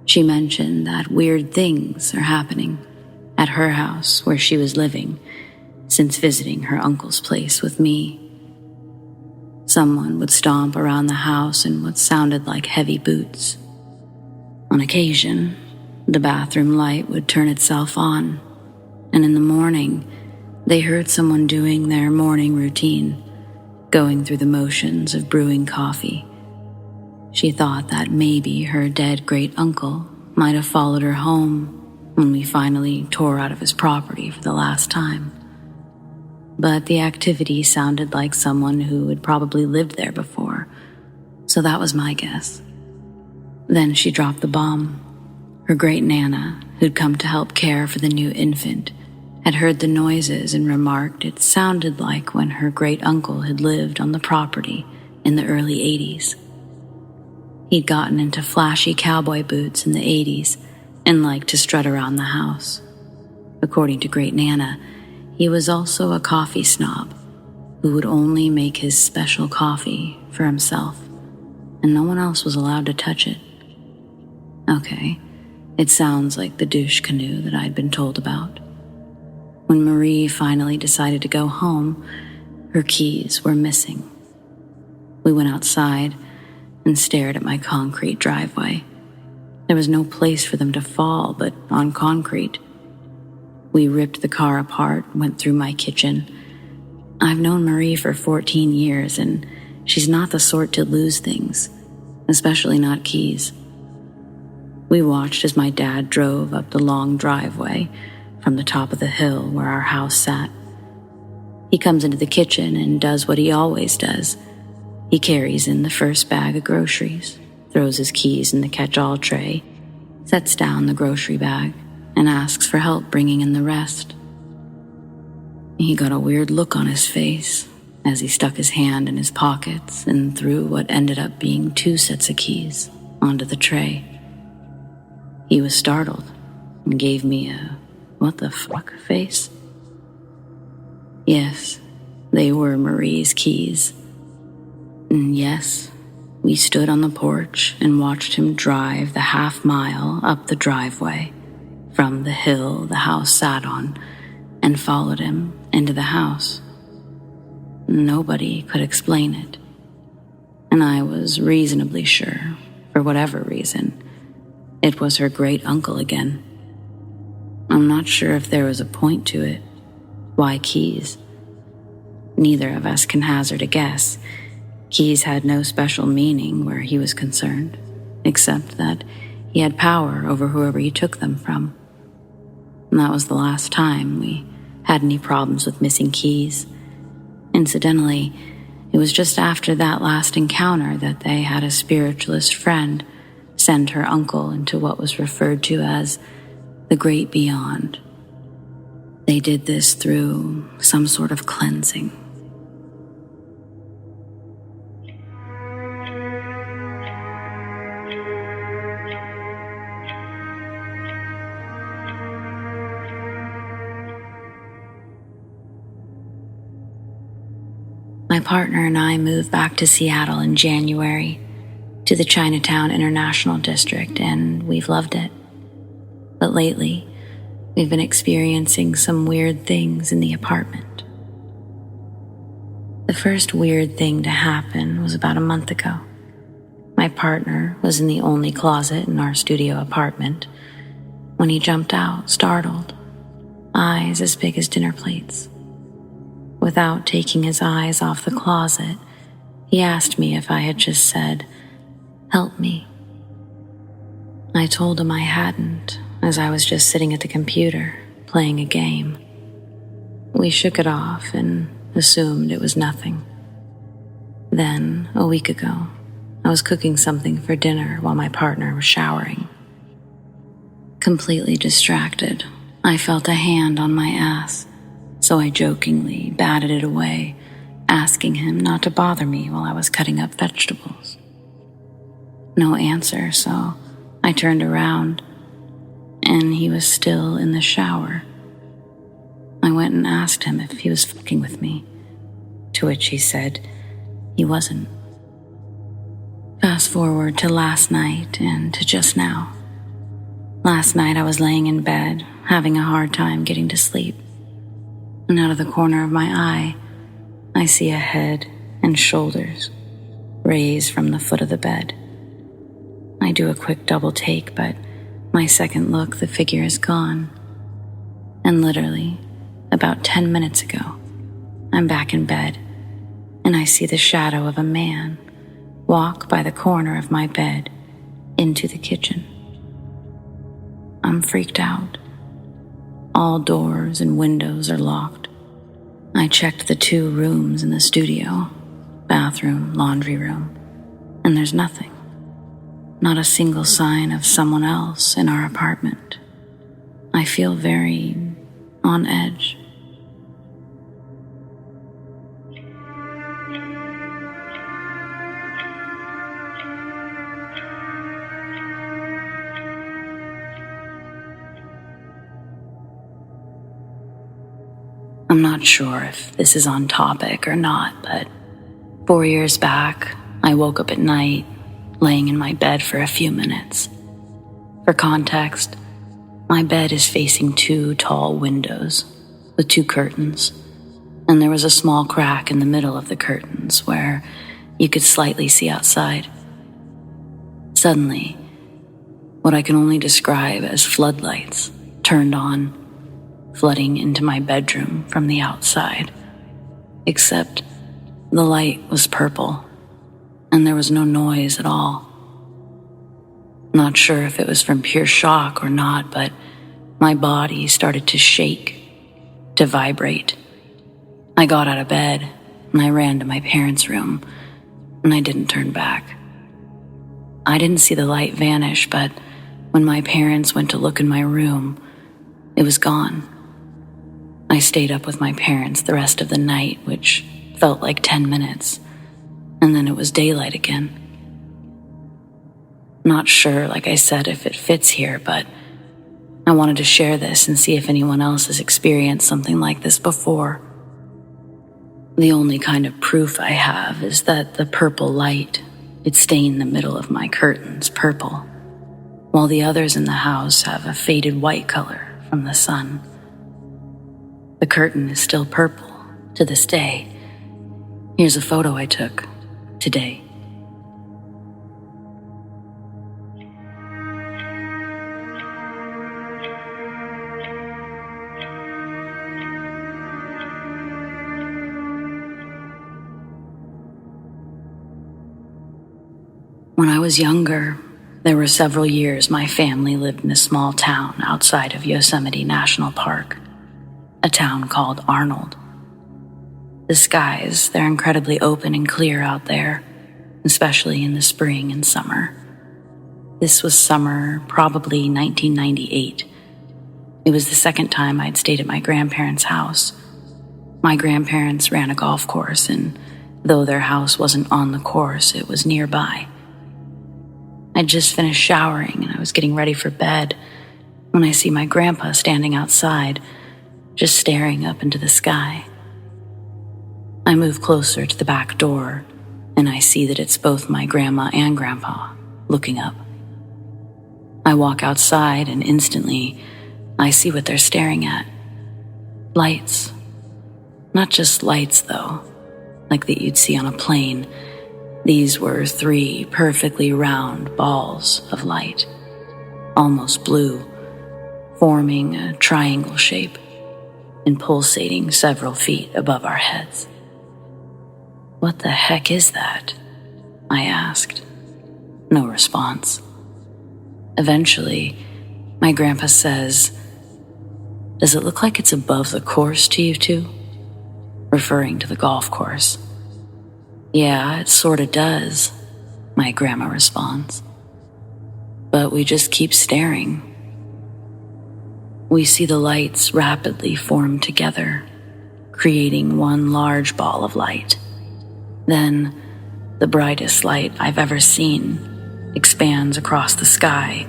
S1: She mentioned that weird things are happening at her house where she was living since visiting her uncle's place with me. Someone would stomp around the house in what sounded like heavy boots. On occasion, the bathroom light would turn itself on, and in the morning, they heard someone doing their morning routine, going through the motions of brewing coffee. She thought that maybe her dead great-uncle might have followed her home when we finally tore out of his property for the last time. But the activity sounded like someone who had probably lived there before, so that was my guess. Then she dropped the bomb. Her great-nana, who'd come to help care for the new infant, had heard the noises and remarked it sounded like when her great-uncle had lived on the property in the early 80s. He'd gotten into flashy cowboy boots in the 80s and liked to strut around the house. According to great-nana, he was also a coffee snob who would only make his special coffee for himself, and no one else was allowed to touch it. Okay, it sounds like the douche canoe that I'd been told about. When Marie finally decided to go home, her keys were missing. We went outside and stared at my concrete driveway. There was no place for them to fall but on concrete. We ripped the car apart, went through my kitchen. I've known Marie for 14 years, and she's not the sort to lose things, especially not keys. We watched as my dad drove up the long driveway from the top of the hill where our house sat. He comes into the kitchen and does what he always does. He carries in the first bag of groceries, throws his keys in the catch-all tray, sets down the grocery bag, and asks for help bringing in the rest. He got a weird look on his face as he stuck his hand in his pockets and threw what ended up being 2 sets of keys onto the tray. He was startled and gave me a "what the fuck" face. Yes, they were Marie's keys. And yes, we stood on the porch and watched him drive the half-mile up the driveway from the hill the house sat on and followed him into the house. Nobody could explain it, and I was reasonably sure, for whatever reason, it was her great-uncle again. I'm not sure if there was a point to it. Why keys? Neither of us can hazard a guess. Keys had no special meaning where he was concerned. except that he had power over whoever he took them from. And that was the last time we had any problems with missing keys. Incidentally, it was just after that last encounter that they had a spiritualist friend send her uncle into what was referred to as the Great Beyond. They did this through some sort of cleansing. My partner and I moved back to Seattle in January to the Chinatown International District, and we've loved it. But lately, we've been experiencing some weird things in the apartment. The first weird thing to happen was about a month ago. My partner was in the only closet in our studio apartment when he jumped out, startled, eyes as big as dinner plates. Without taking his eyes off the closet, he asked me if I had just said, "Help me." I told him I hadn't, as I was just sitting at the computer, playing a game. We shook it off and assumed it was nothing. Then, a week ago, I was cooking something for dinner while my partner was showering. Completely distracted, I felt a hand on my ass, so I jokingly batted it away, asking him not to bother me while I was cutting up vegetables. No answer, so I turned around, and he was still in the shower. I went and asked him if he was fucking with me, to which he said he wasn't. Fast forward to last night and to just now. Last night I was laying in bed, having a hard time getting to sleep. And out of the corner of my eye, I see a head and shoulders raised from the foot of the bed. I do a quick double take, but my second look, the figure is gone. And literally, about 10 minutes ago, I'm back in bed, and I see the shadow of a man walk by the corner of my bed into the kitchen. I'm freaked out. All doors and windows are locked. I checked the 2 rooms in the studio, bathroom, laundry room, and there's nothing. Not a single sign of someone else in our apartment. I feel very on edge. I'm not sure if this is on topic or not, but 4 years back, I woke up at night, laying in my bed for a few minutes. For context, my bed is facing 2 tall windows with 2 curtains, and there was a small crack in the middle of the curtains where you could slightly see outside. Suddenly, what I can only describe as floodlights turned on, flooding into my bedroom from the outside, except the light was purple and there was no noise at all. Not sure if it was from pure shock or not, but my body started to shake, to vibrate. I got out of bed and I ran to my parents' room, and I didn't turn back. I didn't see the light vanish, but when my parents went to look in my room, it was gone. I stayed up with my parents the rest of the night, which felt like 10 minutes, and then it was daylight again. Not sure, like I said, if it fits here, but I wanted to share this and see if anyone else has experienced something like this before. The only kind of proof I have is that the purple light, it stained the middle of my curtains purple, while the others in the house have a faded white color from the sun. The curtain is still purple to this day. Here's a photo I took today. When I was younger, there were several years my family lived in a small town outside of Yosemite National Park, a town called Arnold. The skies, they're incredibly open and clear out there, especially in the spring and summer. This was summer, probably 1998. It was the second time I'd stayed at my grandparents' house. My grandparents ran a golf course, and though their house wasn't on the course, it was nearby. I'd just finished showering and I was getting ready for bed when I see my grandpa standing outside, just staring up into the sky. I move closer to the back door, and I see that it's both my grandma and grandpa looking up. I walk outside, and instantly, I see what they're staring at. Lights. Not just lights, though, like that you'd see on a plane. These were 3 perfectly round balls of light, almost blue, forming a triangle shape and pulsating several feet above our heads. "What the heck is that?" I asked. No response. Eventually, my grandpa says, "Does it look like it's above the course to you two?" Referring to the golf course. "Yeah, it sorta does," my grandma responds. But we just keep staring. We see the lights rapidly form together, creating one large ball of light. Then, the brightest light I've ever seen expands across the sky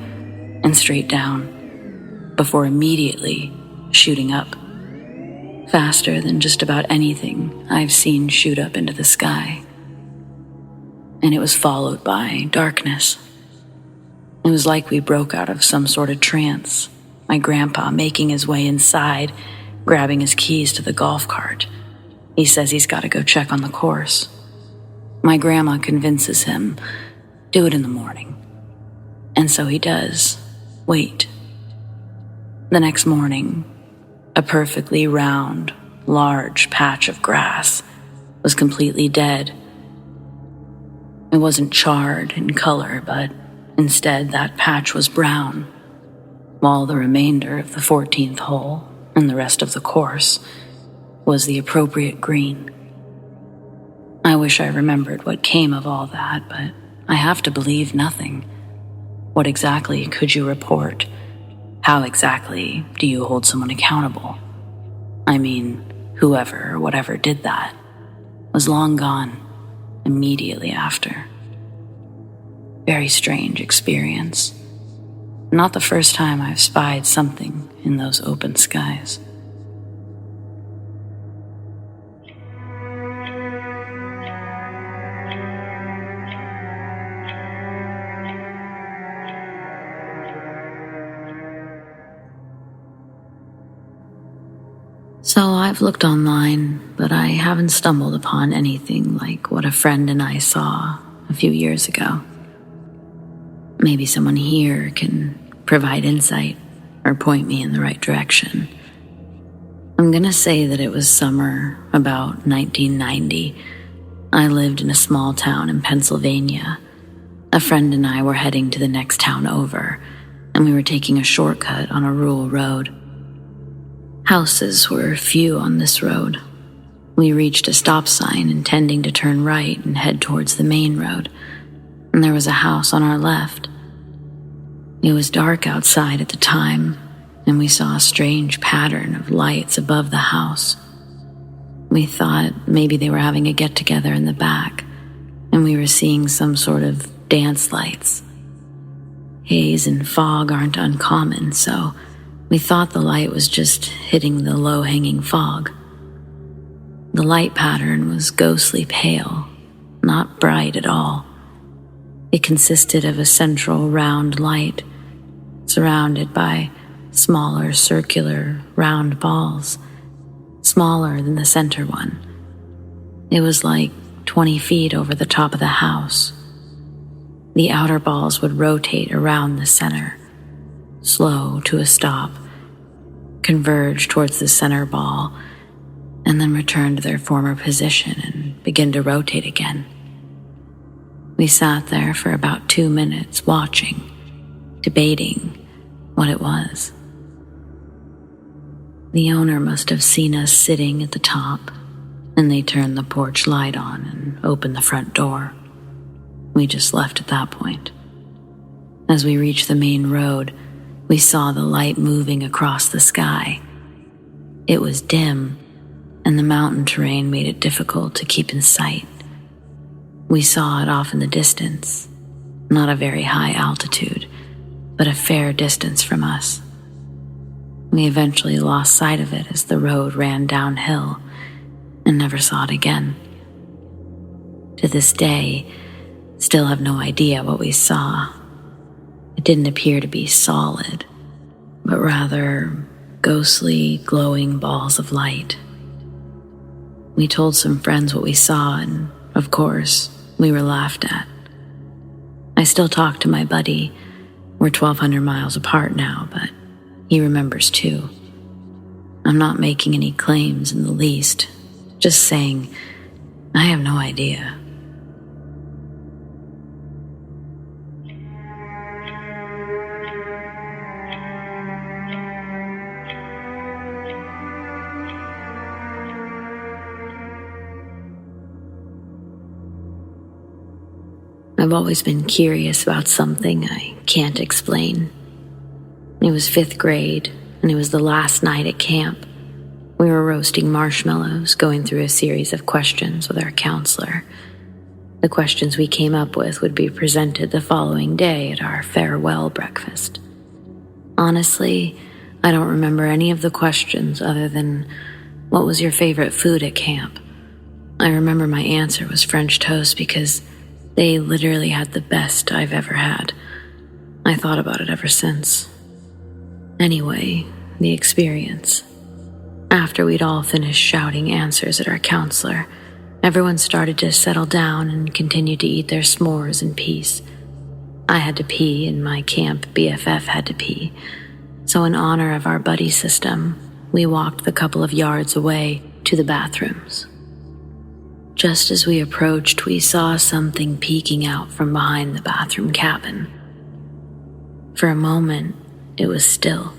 S1: and straight down, before immediately shooting up, faster than just about anything I've seen shoot up into the sky. And it was followed by darkness. It was like we broke out of some sort of trance, my grandpa making his way inside, grabbing his keys to the golf cart. He says he's got to go check on the course. My grandma convinces him, "Do it in the morning." And so he does. Wait. The next morning, a perfectly round, large patch of grass was completely dead. It wasn't charred in color, but instead that patch was brown, while the remainder of the 14th hole and the rest of the course was the appropriate green. I wish I remembered what came of all that, but I have to believe nothing. What exactly could you report? How exactly do you hold someone accountable? I mean, whoever or whatever did that was long gone immediately after. Very strange experience. Not the first time I've spied something in those open skies. So I've looked online, but I haven't stumbled upon anything like what a friend and I saw a few years ago. Maybe someone here can provide insight or point me in the right direction. I'm gonna say that it was summer about 1990. I lived in a small town in Pennsylvania. A friend and I were heading to the next town over, and we were taking a shortcut on a rural road. Houses were few on this road. We reached a stop sign intending to turn right and head towards the main road, and there was a house on our left. It was dark outside at the time, and we saw a strange pattern of lights above the house. We thought maybe they were having a get-together in the back, and we were seeing some sort of dance lights. Haze and fog aren't uncommon, so we thought the light was just hitting the low-hanging fog. The light pattern was ghostly pale, not bright at all. It consisted of a central round light, surrounded by smaller circular round balls, smaller than the center one. It was like 20 feet over the top of the house. The outer balls would rotate around the center, slow to a stop, converge towards the center ball, and then return to their former position and begin to rotate again. We sat there for about 2 minutes watching, debating what it was. The owner must have seen us sitting at the top, and they turned the porch light on and opened the front door. We just left at that point. As we reached the main road, we saw the light moving across the sky. It was dim, and the mountain terrain made it difficult to keep in sight. We saw it off in the distance, not a very high altitude, but a fair distance from us. We eventually lost sight of it as the road ran downhill and never saw it again. To this day, still have no idea what we saw. It didn't appear to be solid, but rather ghostly, glowing balls of light. We told some friends what we saw, and of course, we were laughed at. I still talk to my buddy. We're 1,200 miles apart now, but he remembers too. I'm not making any claims in the least, just saying I have no idea. I've always been curious about something I can't explain. It was 5th grade, and it was the last night at camp. We were roasting marshmallows, going through a series of questions with our counselor. The questions we came up with would be presented the following day at our farewell breakfast. Honestly, I don't remember any of the questions other than, what was your favorite food at camp? I remember my answer was French toast because they literally had the best I've ever had. I thought about it ever since. Anyway, the experience. After we'd all finished shouting answers at our counselor, everyone started to settle down and continue to eat their s'mores in peace. I had to pee, and my camp BFF had to pee. So in honor of our buddy system, we walked the couple of yards away to the bathrooms. Just as we approached, we saw something peeking out from behind the bathroom cabin. For a moment, it was still,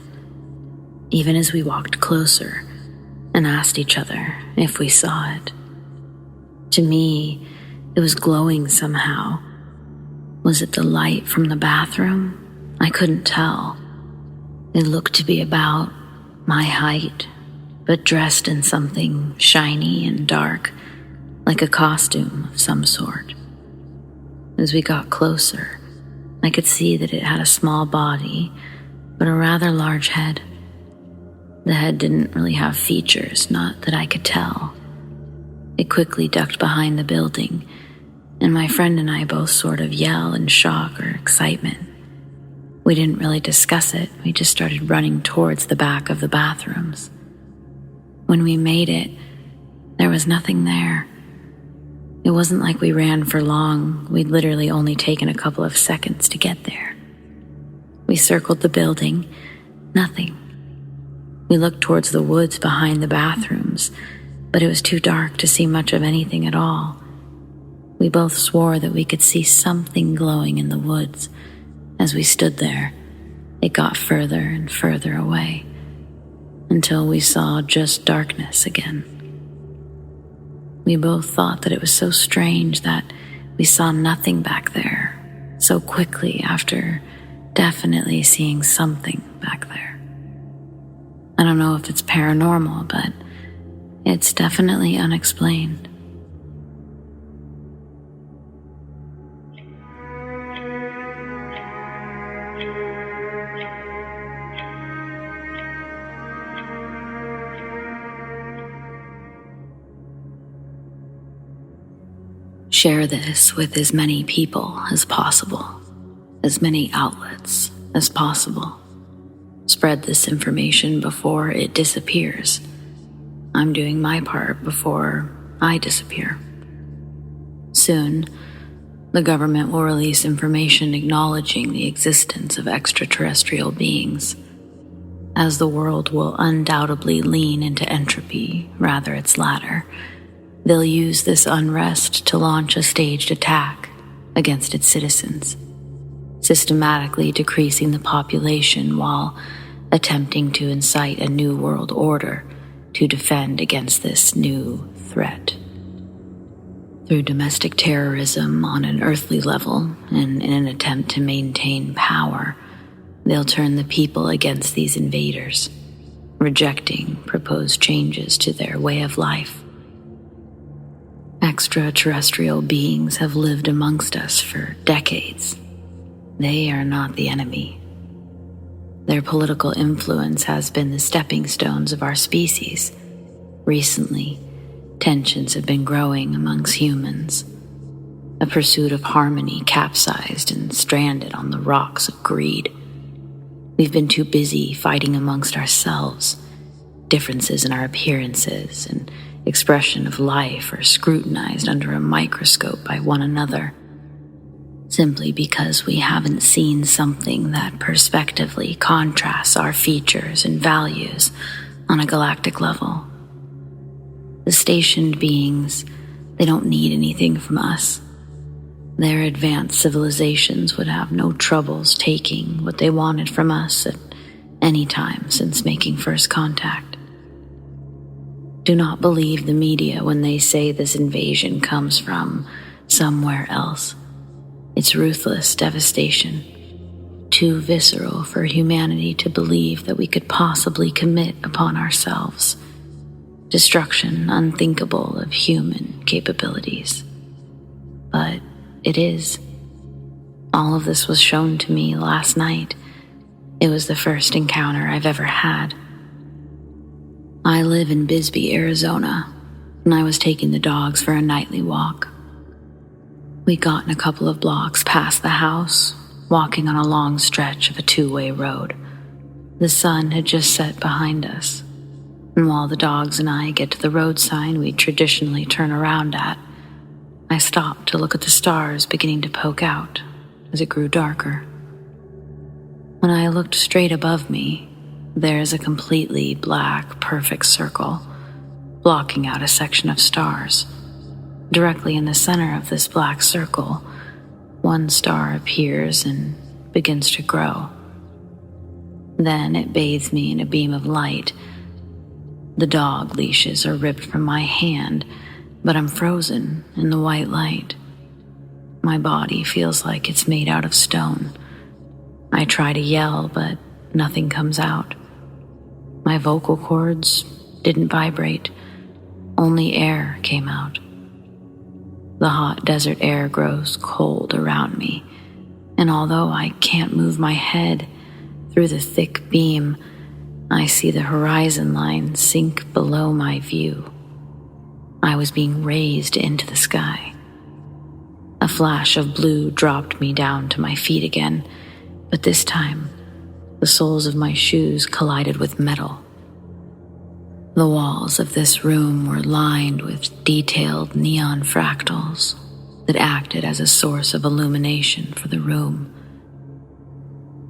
S1: even as we walked closer and asked each other if we saw it. To me, it was glowing somehow. Was it the light from the bathroom? I couldn't tell. It looked to be about my height, but dressed in something shiny and dark, like a costume of some sort. As we got closer, I could see that it had a small body, but a rather large head. The head didn't really have features, not that I could tell. It quickly ducked behind the building, and my friend and I both sort of yell in shock or excitement. We didn't really discuss it, we just started running towards the back of the bathrooms. When we made it, there was nothing there. It wasn't like we ran for long. We'd literally only taken a couple of seconds to get there. We circled the building. Nothing. We looked towards the woods behind the bathrooms, but it was too dark to see much of anything at all. We both swore that we could see something glowing in the woods. As we stood there, it got further and further away, until we saw just darkness again. We both thought that it was so strange that we saw nothing back there so quickly after definitely seeing something back there. I don't know if it's paranormal, but it's definitely unexplained. Share this with as many people as possible, as many outlets as possible. Spread this information before it disappears. I'm doing my part before I disappear. Soon, the government will release information acknowledging the existence of extraterrestrial beings, as the world will undoubtedly lean into entropy, rather its latter. They'll use this unrest to launch a staged attack, against its citizens, systematically decreasing the population while attempting to incite a new world order to defend against this new threat. Through domestic terrorism on an earthly level and in an attempt to maintain power, they'll turn the people against these invaders, rejecting proposed changes to their way of life. Extraterrestrial beings have lived amongst us for decades. They are not the enemy. Their political influence has been the stepping stones of our species. Recently, tensions have been growing amongst humans. A pursuit of harmony capsized and stranded on the rocks of greed. We've been too busy fighting amongst ourselves. Differences in our appearances and expression of life are scrutinized under a microscope by one another, simply because we haven't seen something that perspectively contrasts our features and values on a galactic level. The stationed beings, they don't need anything from us. Their advanced civilizations would have no troubles taking what they wanted from us at any time since making first contact. Do not believe the media when they say this invasion comes from somewhere else. It's ruthless devastation, too visceral for humanity to believe that we could possibly commit upon ourselves. Destruction unthinkable of human capabilities. But it is. All of this was shown to me last night. It was the first encounter I've ever had. I live in Bisbee, Arizona, and I was taking the dogs for a nightly walk. We'd gotten a couple of blocks past the house, walking on a long stretch of a two-way road. The sun had just set behind us, and while the dogs and I get to the road sign we'd traditionally turn around at, I stopped to look at the stars beginning to poke out as it grew darker. When I looked straight above me, there is a completely black, perfect circle, blocking out a section of stars. Directly in the center of this black circle, one star appears and begins to grow. Then it bathes me in a beam of light. The dog leashes are ripped from my hand, but I'm frozen in the white light. My body feels like it's made out of stone. I try to yell, but nothing comes out. My vocal cords didn't vibrate. Only air came out. The hot desert air grows cold around me, and although I can't move my head through the thick beam, I see the horizon line sink below my view. I was being raised into the sky. A flash of blue dropped me down to my feet again, but this time, the soles of my shoes collided with metal. The walls of this room were lined with detailed neon fractals that acted as a source of illumination for the room.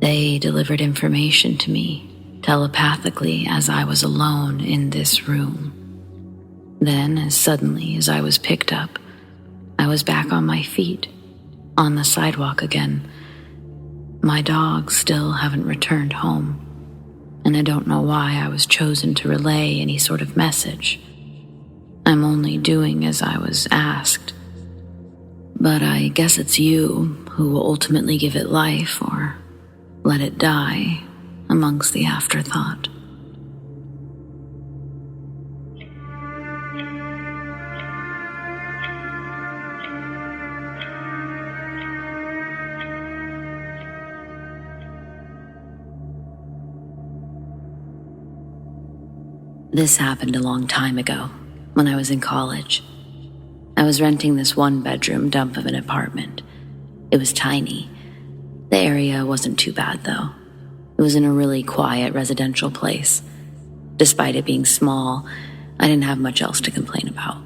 S1: They delivered information to me telepathically as I was alone in this room. Then, as suddenly as I was picked up, I was back on my feet, on the sidewalk again. My dogs still haven't returned home, and I don't know why I was chosen to relay any sort of message. I'm only doing as I was asked. But I guess it's you who will ultimately give it life or let it die amongst the afterthought. This happened a long time ago, when I was in college. I was renting this one-bedroom dump of an apartment. It was tiny. The area wasn't too bad, though. It was in a really quiet residential place. Despite it being small, I didn't have much else to complain about.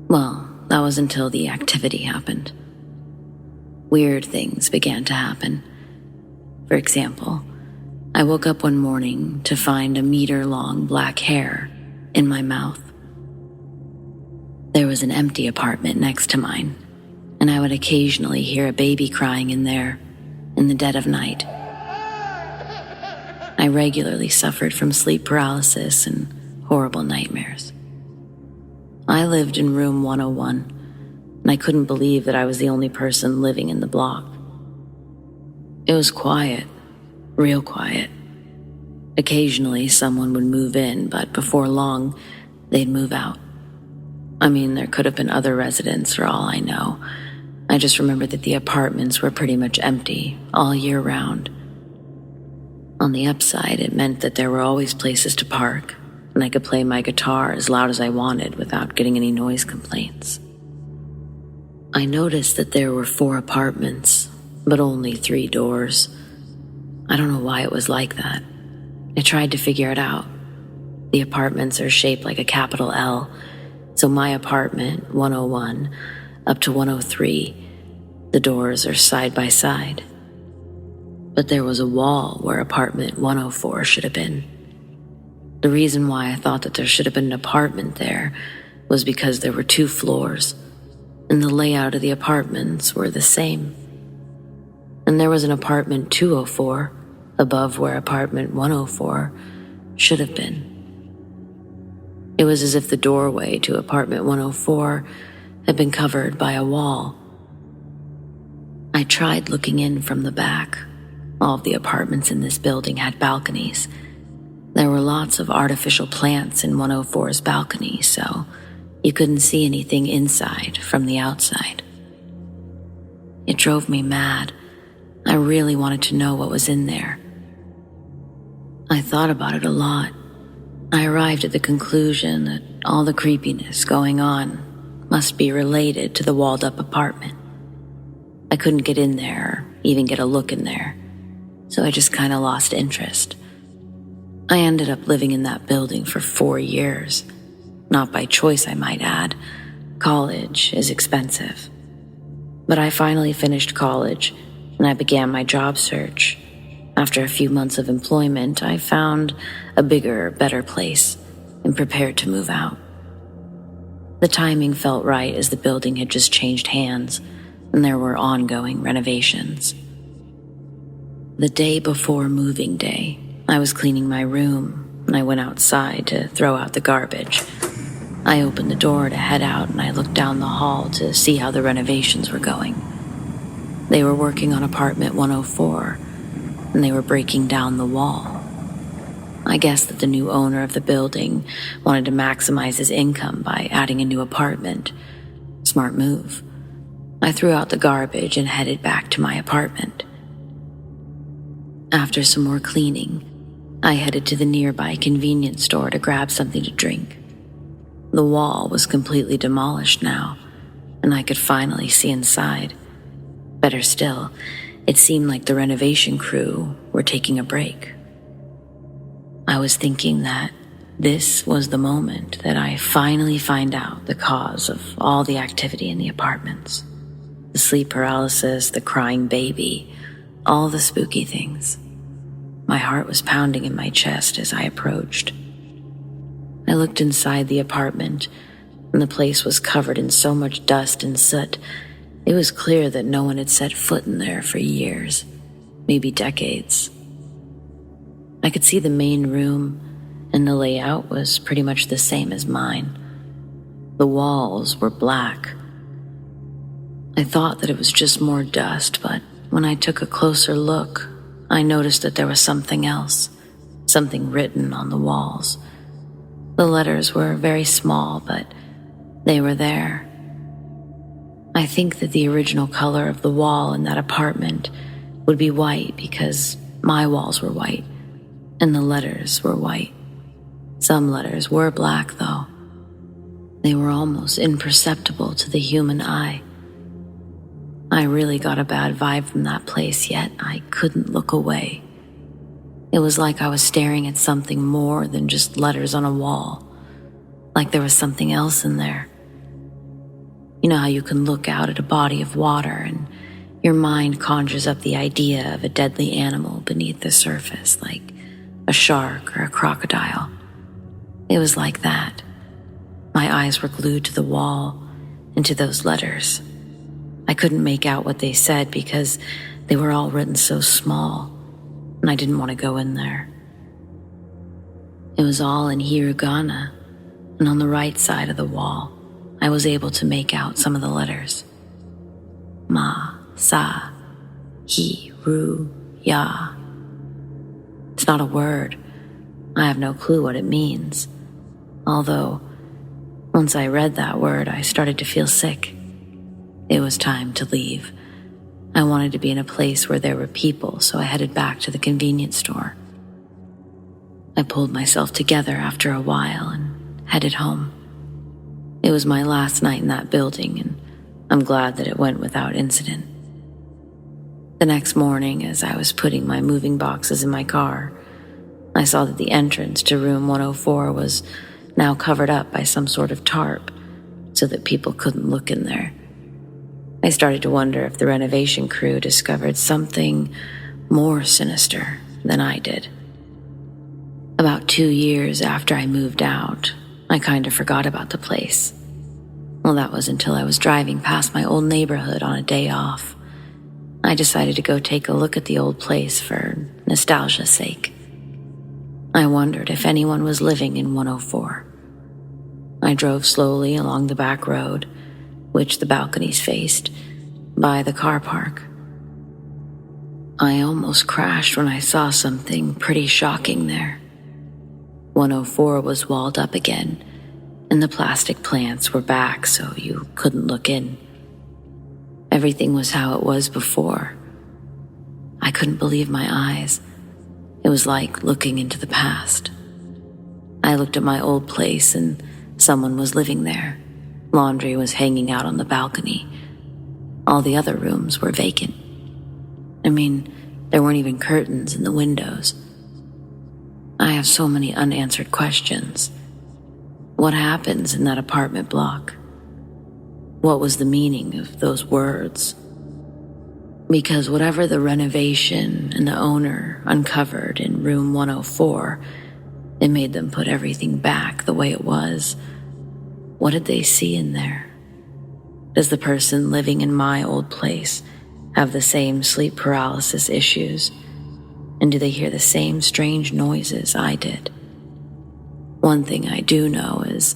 S1: Well, that was until the activity happened. Weird things began to happen. For example, I woke up one morning to find a meter-long black hair in my mouth. There was an empty apartment next to mine, and and I would occasionally hear a baby crying in there in the dead of night. I regularly suffered from sleep paralysis and horrible nightmares. I lived in room 101, and I couldn't believe that I was the only person living in the block. It was quiet, real quiet. Occasionally, someone would move in, but before long, they'd move out. I mean, there could have been other residents for all I know. I just remember that the apartments were pretty much empty all year round. On the upside, it meant that there were always places to park, and I could play my guitar as loud as I wanted without getting any noise complaints. I noticed that there were 4 apartments, but only 3 doors. I don't know why it was like that. I tried to figure it out. The apartments are shaped like a capital L, so my apartment, 101, up to 103, the doors are side by side. But there was a wall where apartment 104 should have been. The reason why I thought that there should have been an apartment there was because there were 2 floors, and the layout of the apartments were the same. And there was an apartment 204 above where apartment 104 should have been. It was as if the doorway to apartment 104 had been covered by a wall. I tried looking in from the back. All of the apartments in this building had balconies. There were lots of artificial plants in 104's balcony, so you couldn't see anything inside from the outside. It drove me mad. I really wanted to know what was in there. I thought about it a lot. I arrived at the conclusion that all the creepiness going on must be related to the walled-up apartment. I couldn't get in there or even get a look in there, so I just kind of lost interest. I ended up living in that building for 4 years. Not by choice, I might add. College is expensive. But I finally finished college, and I began my job search. After a few months of employment, I found a bigger, better place and prepared to move out. The timing felt right as the building had just changed hands, and there were ongoing renovations. The day before moving day, I was cleaning my room, and I went outside to throw out the garbage. I opened the door to head out, and I looked down the hall to see how the renovations were going. They were working on apartment 104, and they were breaking down the wall. I guess that the new owner of the building wanted to maximize his income by adding a new apartment. Smart move. I threw out the garbage and headed back to my apartment. After some more cleaning, I headed to the nearby convenience store to grab something to drink. The wall was completely demolished now, and I could finally see inside. Better still, it seemed like the renovation crew were taking a break. I was thinking that this was the moment that I finally find out the cause of all the activity in the apartments. The sleep paralysis, the crying baby, all the spooky things. My heart was pounding in my chest as I approached. I looked inside the apartment, and the place was covered in so much dust and soot. It was clear that no one had set foot in there for years, maybe decades. I could see the main room, and the layout was pretty much the same as mine. The walls were black. I thought that it was just more dust, but when I took a closer look, I noticed that there was something else, something written on the walls. The letters were very small, but they were there. I think that the original color of the wall in that apartment would be white because my walls were white, and the letters were white. Some letters were black, though. They were almost imperceptible to the human eye. I really got a bad vibe from that place, yet I couldn't look away. It was like I was staring at something more than just letters on a wall, like there was something else in there. You know how you can look out at a body of water and your mind conjures up the idea of a deadly animal beneath the surface, like a shark or a crocodile. It was like that. My eyes were glued to the wall and to those letters. I couldn't make out what they said because they were all written so small, and I didn't want to go in there. It was all in hiragana, and on the right side of the wall, I was able to make out some of the letters. Ma, sa, hi, ru, ya. It's not a word. I have no clue what it means. Although, once I read that word, I started to feel sick. It was time to leave. I wanted to be in a place where there were people, so I headed back to the convenience store. I pulled myself together after a while and headed home. It was my last night in that building, and I'm glad that it went without incident. The next morning, as I was putting my moving boxes in my car, I saw that the entrance to room 104 was now covered up by some sort of tarp so that people couldn't look in there. I started to wonder if the renovation crew discovered something more sinister than I did. About 2 years after I moved out, I kind of forgot about the place. Well, that was until I was driving past my old neighborhood on a day off. I decided to go take a look at the old place for nostalgia's sake. I wondered if anyone was living in 104. I drove slowly along the back road, which the balconies faced, by the car park. I almost crashed when I saw something pretty shocking there. 104 was walled up again, and the plastic plants were back so you couldn't look in. Everything was how it was before. I couldn't believe my eyes. It was like looking into the past. I looked at my old place and someone was living there. Laundry was hanging out on the balcony. All the other rooms were vacant. I mean, there weren't even curtains in the windows. I have so many unanswered questions. What happens in that apartment block? What was the meaning of those words? Because whatever the renovation and the owner uncovered in room 104, it made them put everything back the way it was. What did they see in there? Does the person living in my old place have the same sleep paralysis issues? And do they hear the same strange noises I did? One thing I do know is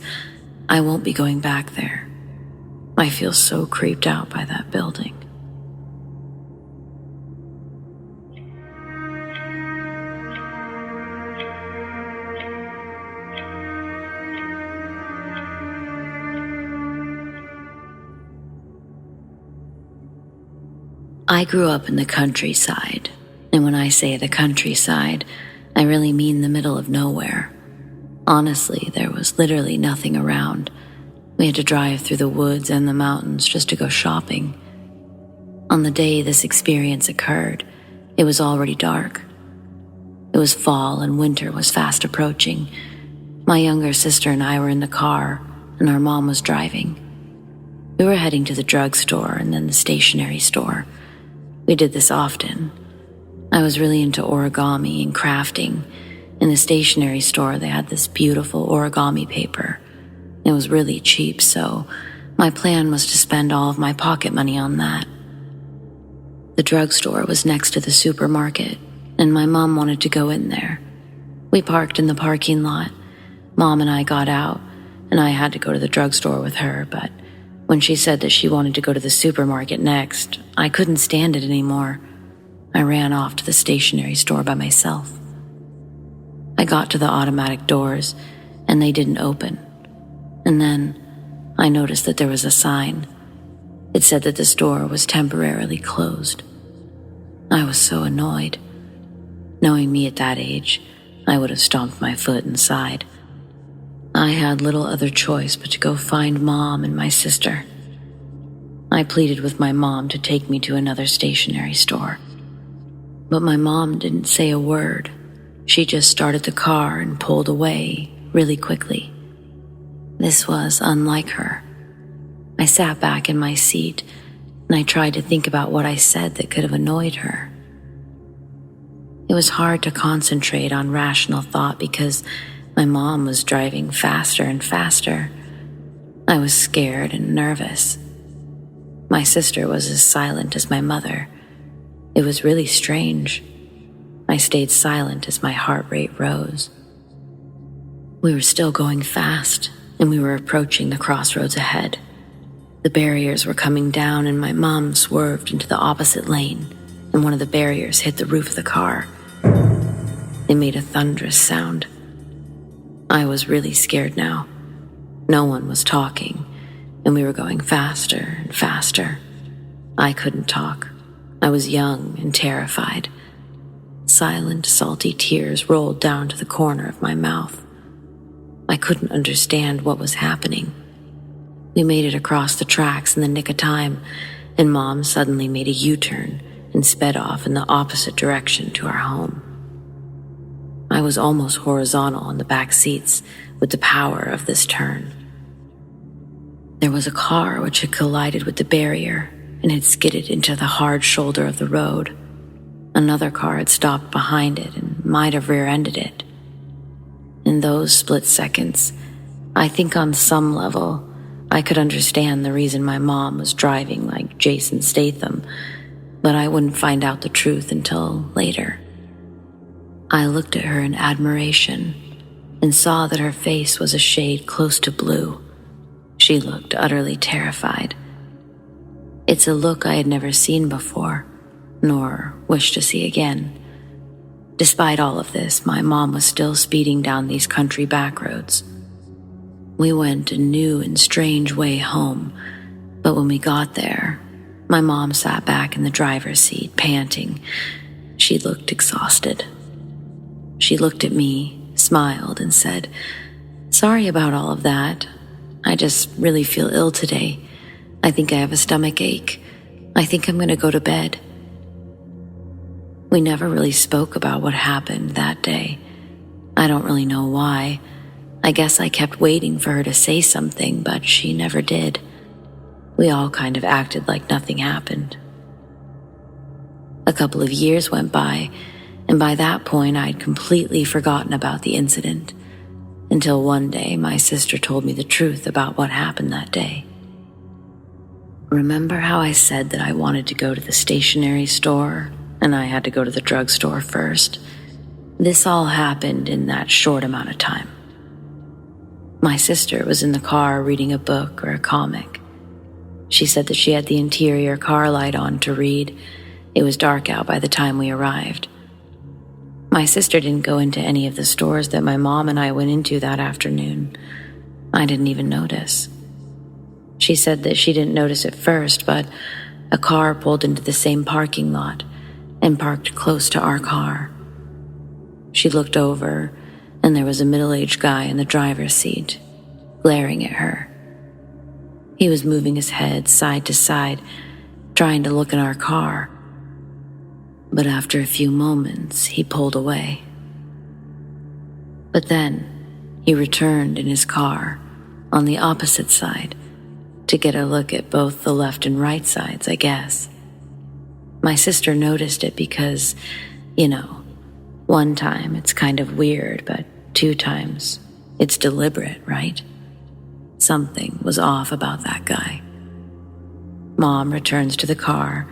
S1: I won't be going back there. I feel so creeped out by that building. I grew up in the countryside, and when I say the countryside, I really mean the middle of nowhere. Honestly, there was literally nothing around. We had to drive through the woods and the mountains just to go shopping. On the day this experience occurred, it was already dark. It was fall and winter was fast approaching. My younger sister and I were in the car, and our mom was driving. We were heading to the drugstore and then the stationery store. We did this often. I was really into origami and crafting. In the stationery store, they had this beautiful origami paper. It was really cheap, so my plan was to spend all of my pocket money on that. The drugstore was next to the supermarket, and my mom wanted to go in there. We parked in the parking lot. Mom and I got out, and I had to go to the drugstore with her, but when she said that she wanted to go to the supermarket next, I couldn't stand it anymore. I ran off to the stationery store by myself. I got to the automatic doors, and they didn't open. And then I noticed that there was a sign. It said that the store was temporarily closed. I was so annoyed. Knowing me at that age, I would have stomped my foot inside. I had little other choice but to go find Mom and my sister. I pleaded with my mom to take me to another stationery store. But my mom didn't say a word. She just started the car and pulled away really quickly. This was unlike her. I sat back in my seat and I tried to think about what I said that could have annoyed her. It was hard to concentrate on rational thought because my mom was driving faster and faster. I was scared and nervous. My sister was as silent as my mother. It was really strange. I stayed silent as my heart rate rose. We were still going fast, and we were approaching the crossroads ahead. The barriers were coming down, and my mom swerved into the opposite lane, and one of the barriers hit the roof of the car. It made a thunderous sound. I was really scared now. No one was talking, and we were going faster and faster. I couldn't talk. I was young and terrified. Silent, salty tears rolled down to the corner of my mouth. I couldn't understand what was happening. We made it across the tracks in the nick of time, and Mom suddenly made a U-turn and sped off in the opposite direction to our home. I was almost horizontal in the back seats with the power of this turn. There was a car which had collided with the barrier and had skidded into the hard shoulder of the road. Another car had stopped behind it and might have rear-ended it. In those split seconds, I think on some level, I could understand the reason my mom was driving like Jason Statham, but I wouldn't find out the truth until later. I looked at her in admiration and saw that her face was a shade close to blue. She looked utterly terrified. It's a look I had never seen before, nor wished to see again. Despite all of this, my mom was still speeding down these country back roads. We went a new and strange way home, but when we got there, my mom sat back in the driver's seat, panting. She looked exhausted. She looked at me, smiled, and said, "Sorry about all of that. I just really feel ill today. I think I have a stomach ache. I think I'm going to go to bed." We never really spoke about what happened that day. I don't really know why. I guess I kept waiting for her to say something, but she never did. We all kind of acted like nothing happened. A couple of years went by, and by that point I'd completely forgotten about the incident, until one day my sister told me the truth about what happened that day. Remember how I said that I wanted to go to the stationery store, and I had to go to the drugstore first? This all happened in that short amount of time. My sister was in the car reading a book or a comic. She said that she had the interior car light on to read. It was dark out by the time we arrived. My sister didn't go into any of the stores that my mom and I went into that afternoon. I didn't even notice. She said that she didn't notice at first, but a car pulled into the same parking lot and parked close to our car. She looked over, and there was a middle-aged guy in the driver's seat, glaring at her. He was moving his head side to side, trying to look in our car. But after a few moments, he pulled away. But then, he returned in his car, on the opposite side, to get a look at both the left and right sides, I guess. My sister noticed it because, one time it's kind of weird, but 2 times it's deliberate, right? Something was off about that guy. Mom returns to the car.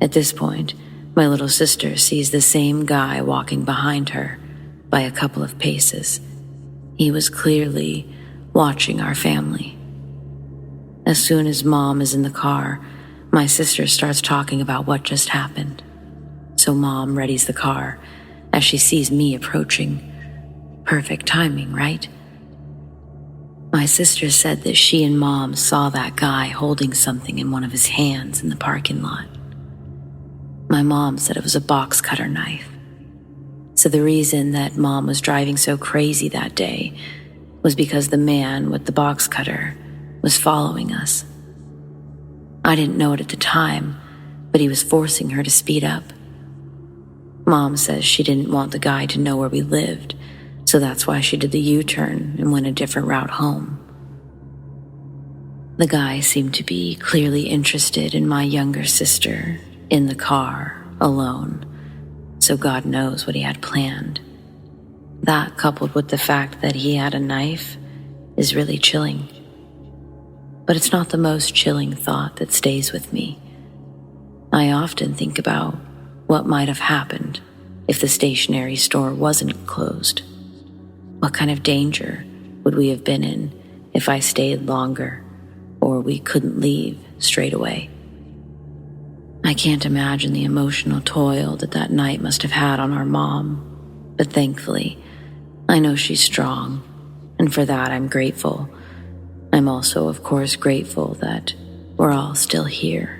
S1: At this point, my little sister sees the same guy walking behind her by a couple of paces. He was clearly watching our family. As soon as Mom is in the car, my sister starts talking about what just happened. So Mom readies the car as she sees me approaching. Perfect timing, right? My sister said that she and Mom saw that guy holding something in one of his hands in the parking lot. My mom said it was a box cutter knife. So the reason that Mom was driving so crazy that day was because the man with the box cutter was following us. I didn't know it at the time, but he was forcing her to speed up. Mom says she didn't want the guy to know where we lived, so that's why she did the U-turn and went a different route home. The guy seemed to be clearly interested in my younger sister, in the car, alone, so God knows what he had planned. That, coupled with the fact that he had a knife, is really chilling. but it's not the most chilling thought that stays with me. I often think about what might have happened if the stationery store wasn't closed. What kind of danger would we have been in if I stayed longer, or we couldn't leave straight away? I can't imagine the emotional toil that night must have had on our mom, but thankfully, I know she's strong, and for that I'm grateful. I'm also, of course, grateful that we're all still here.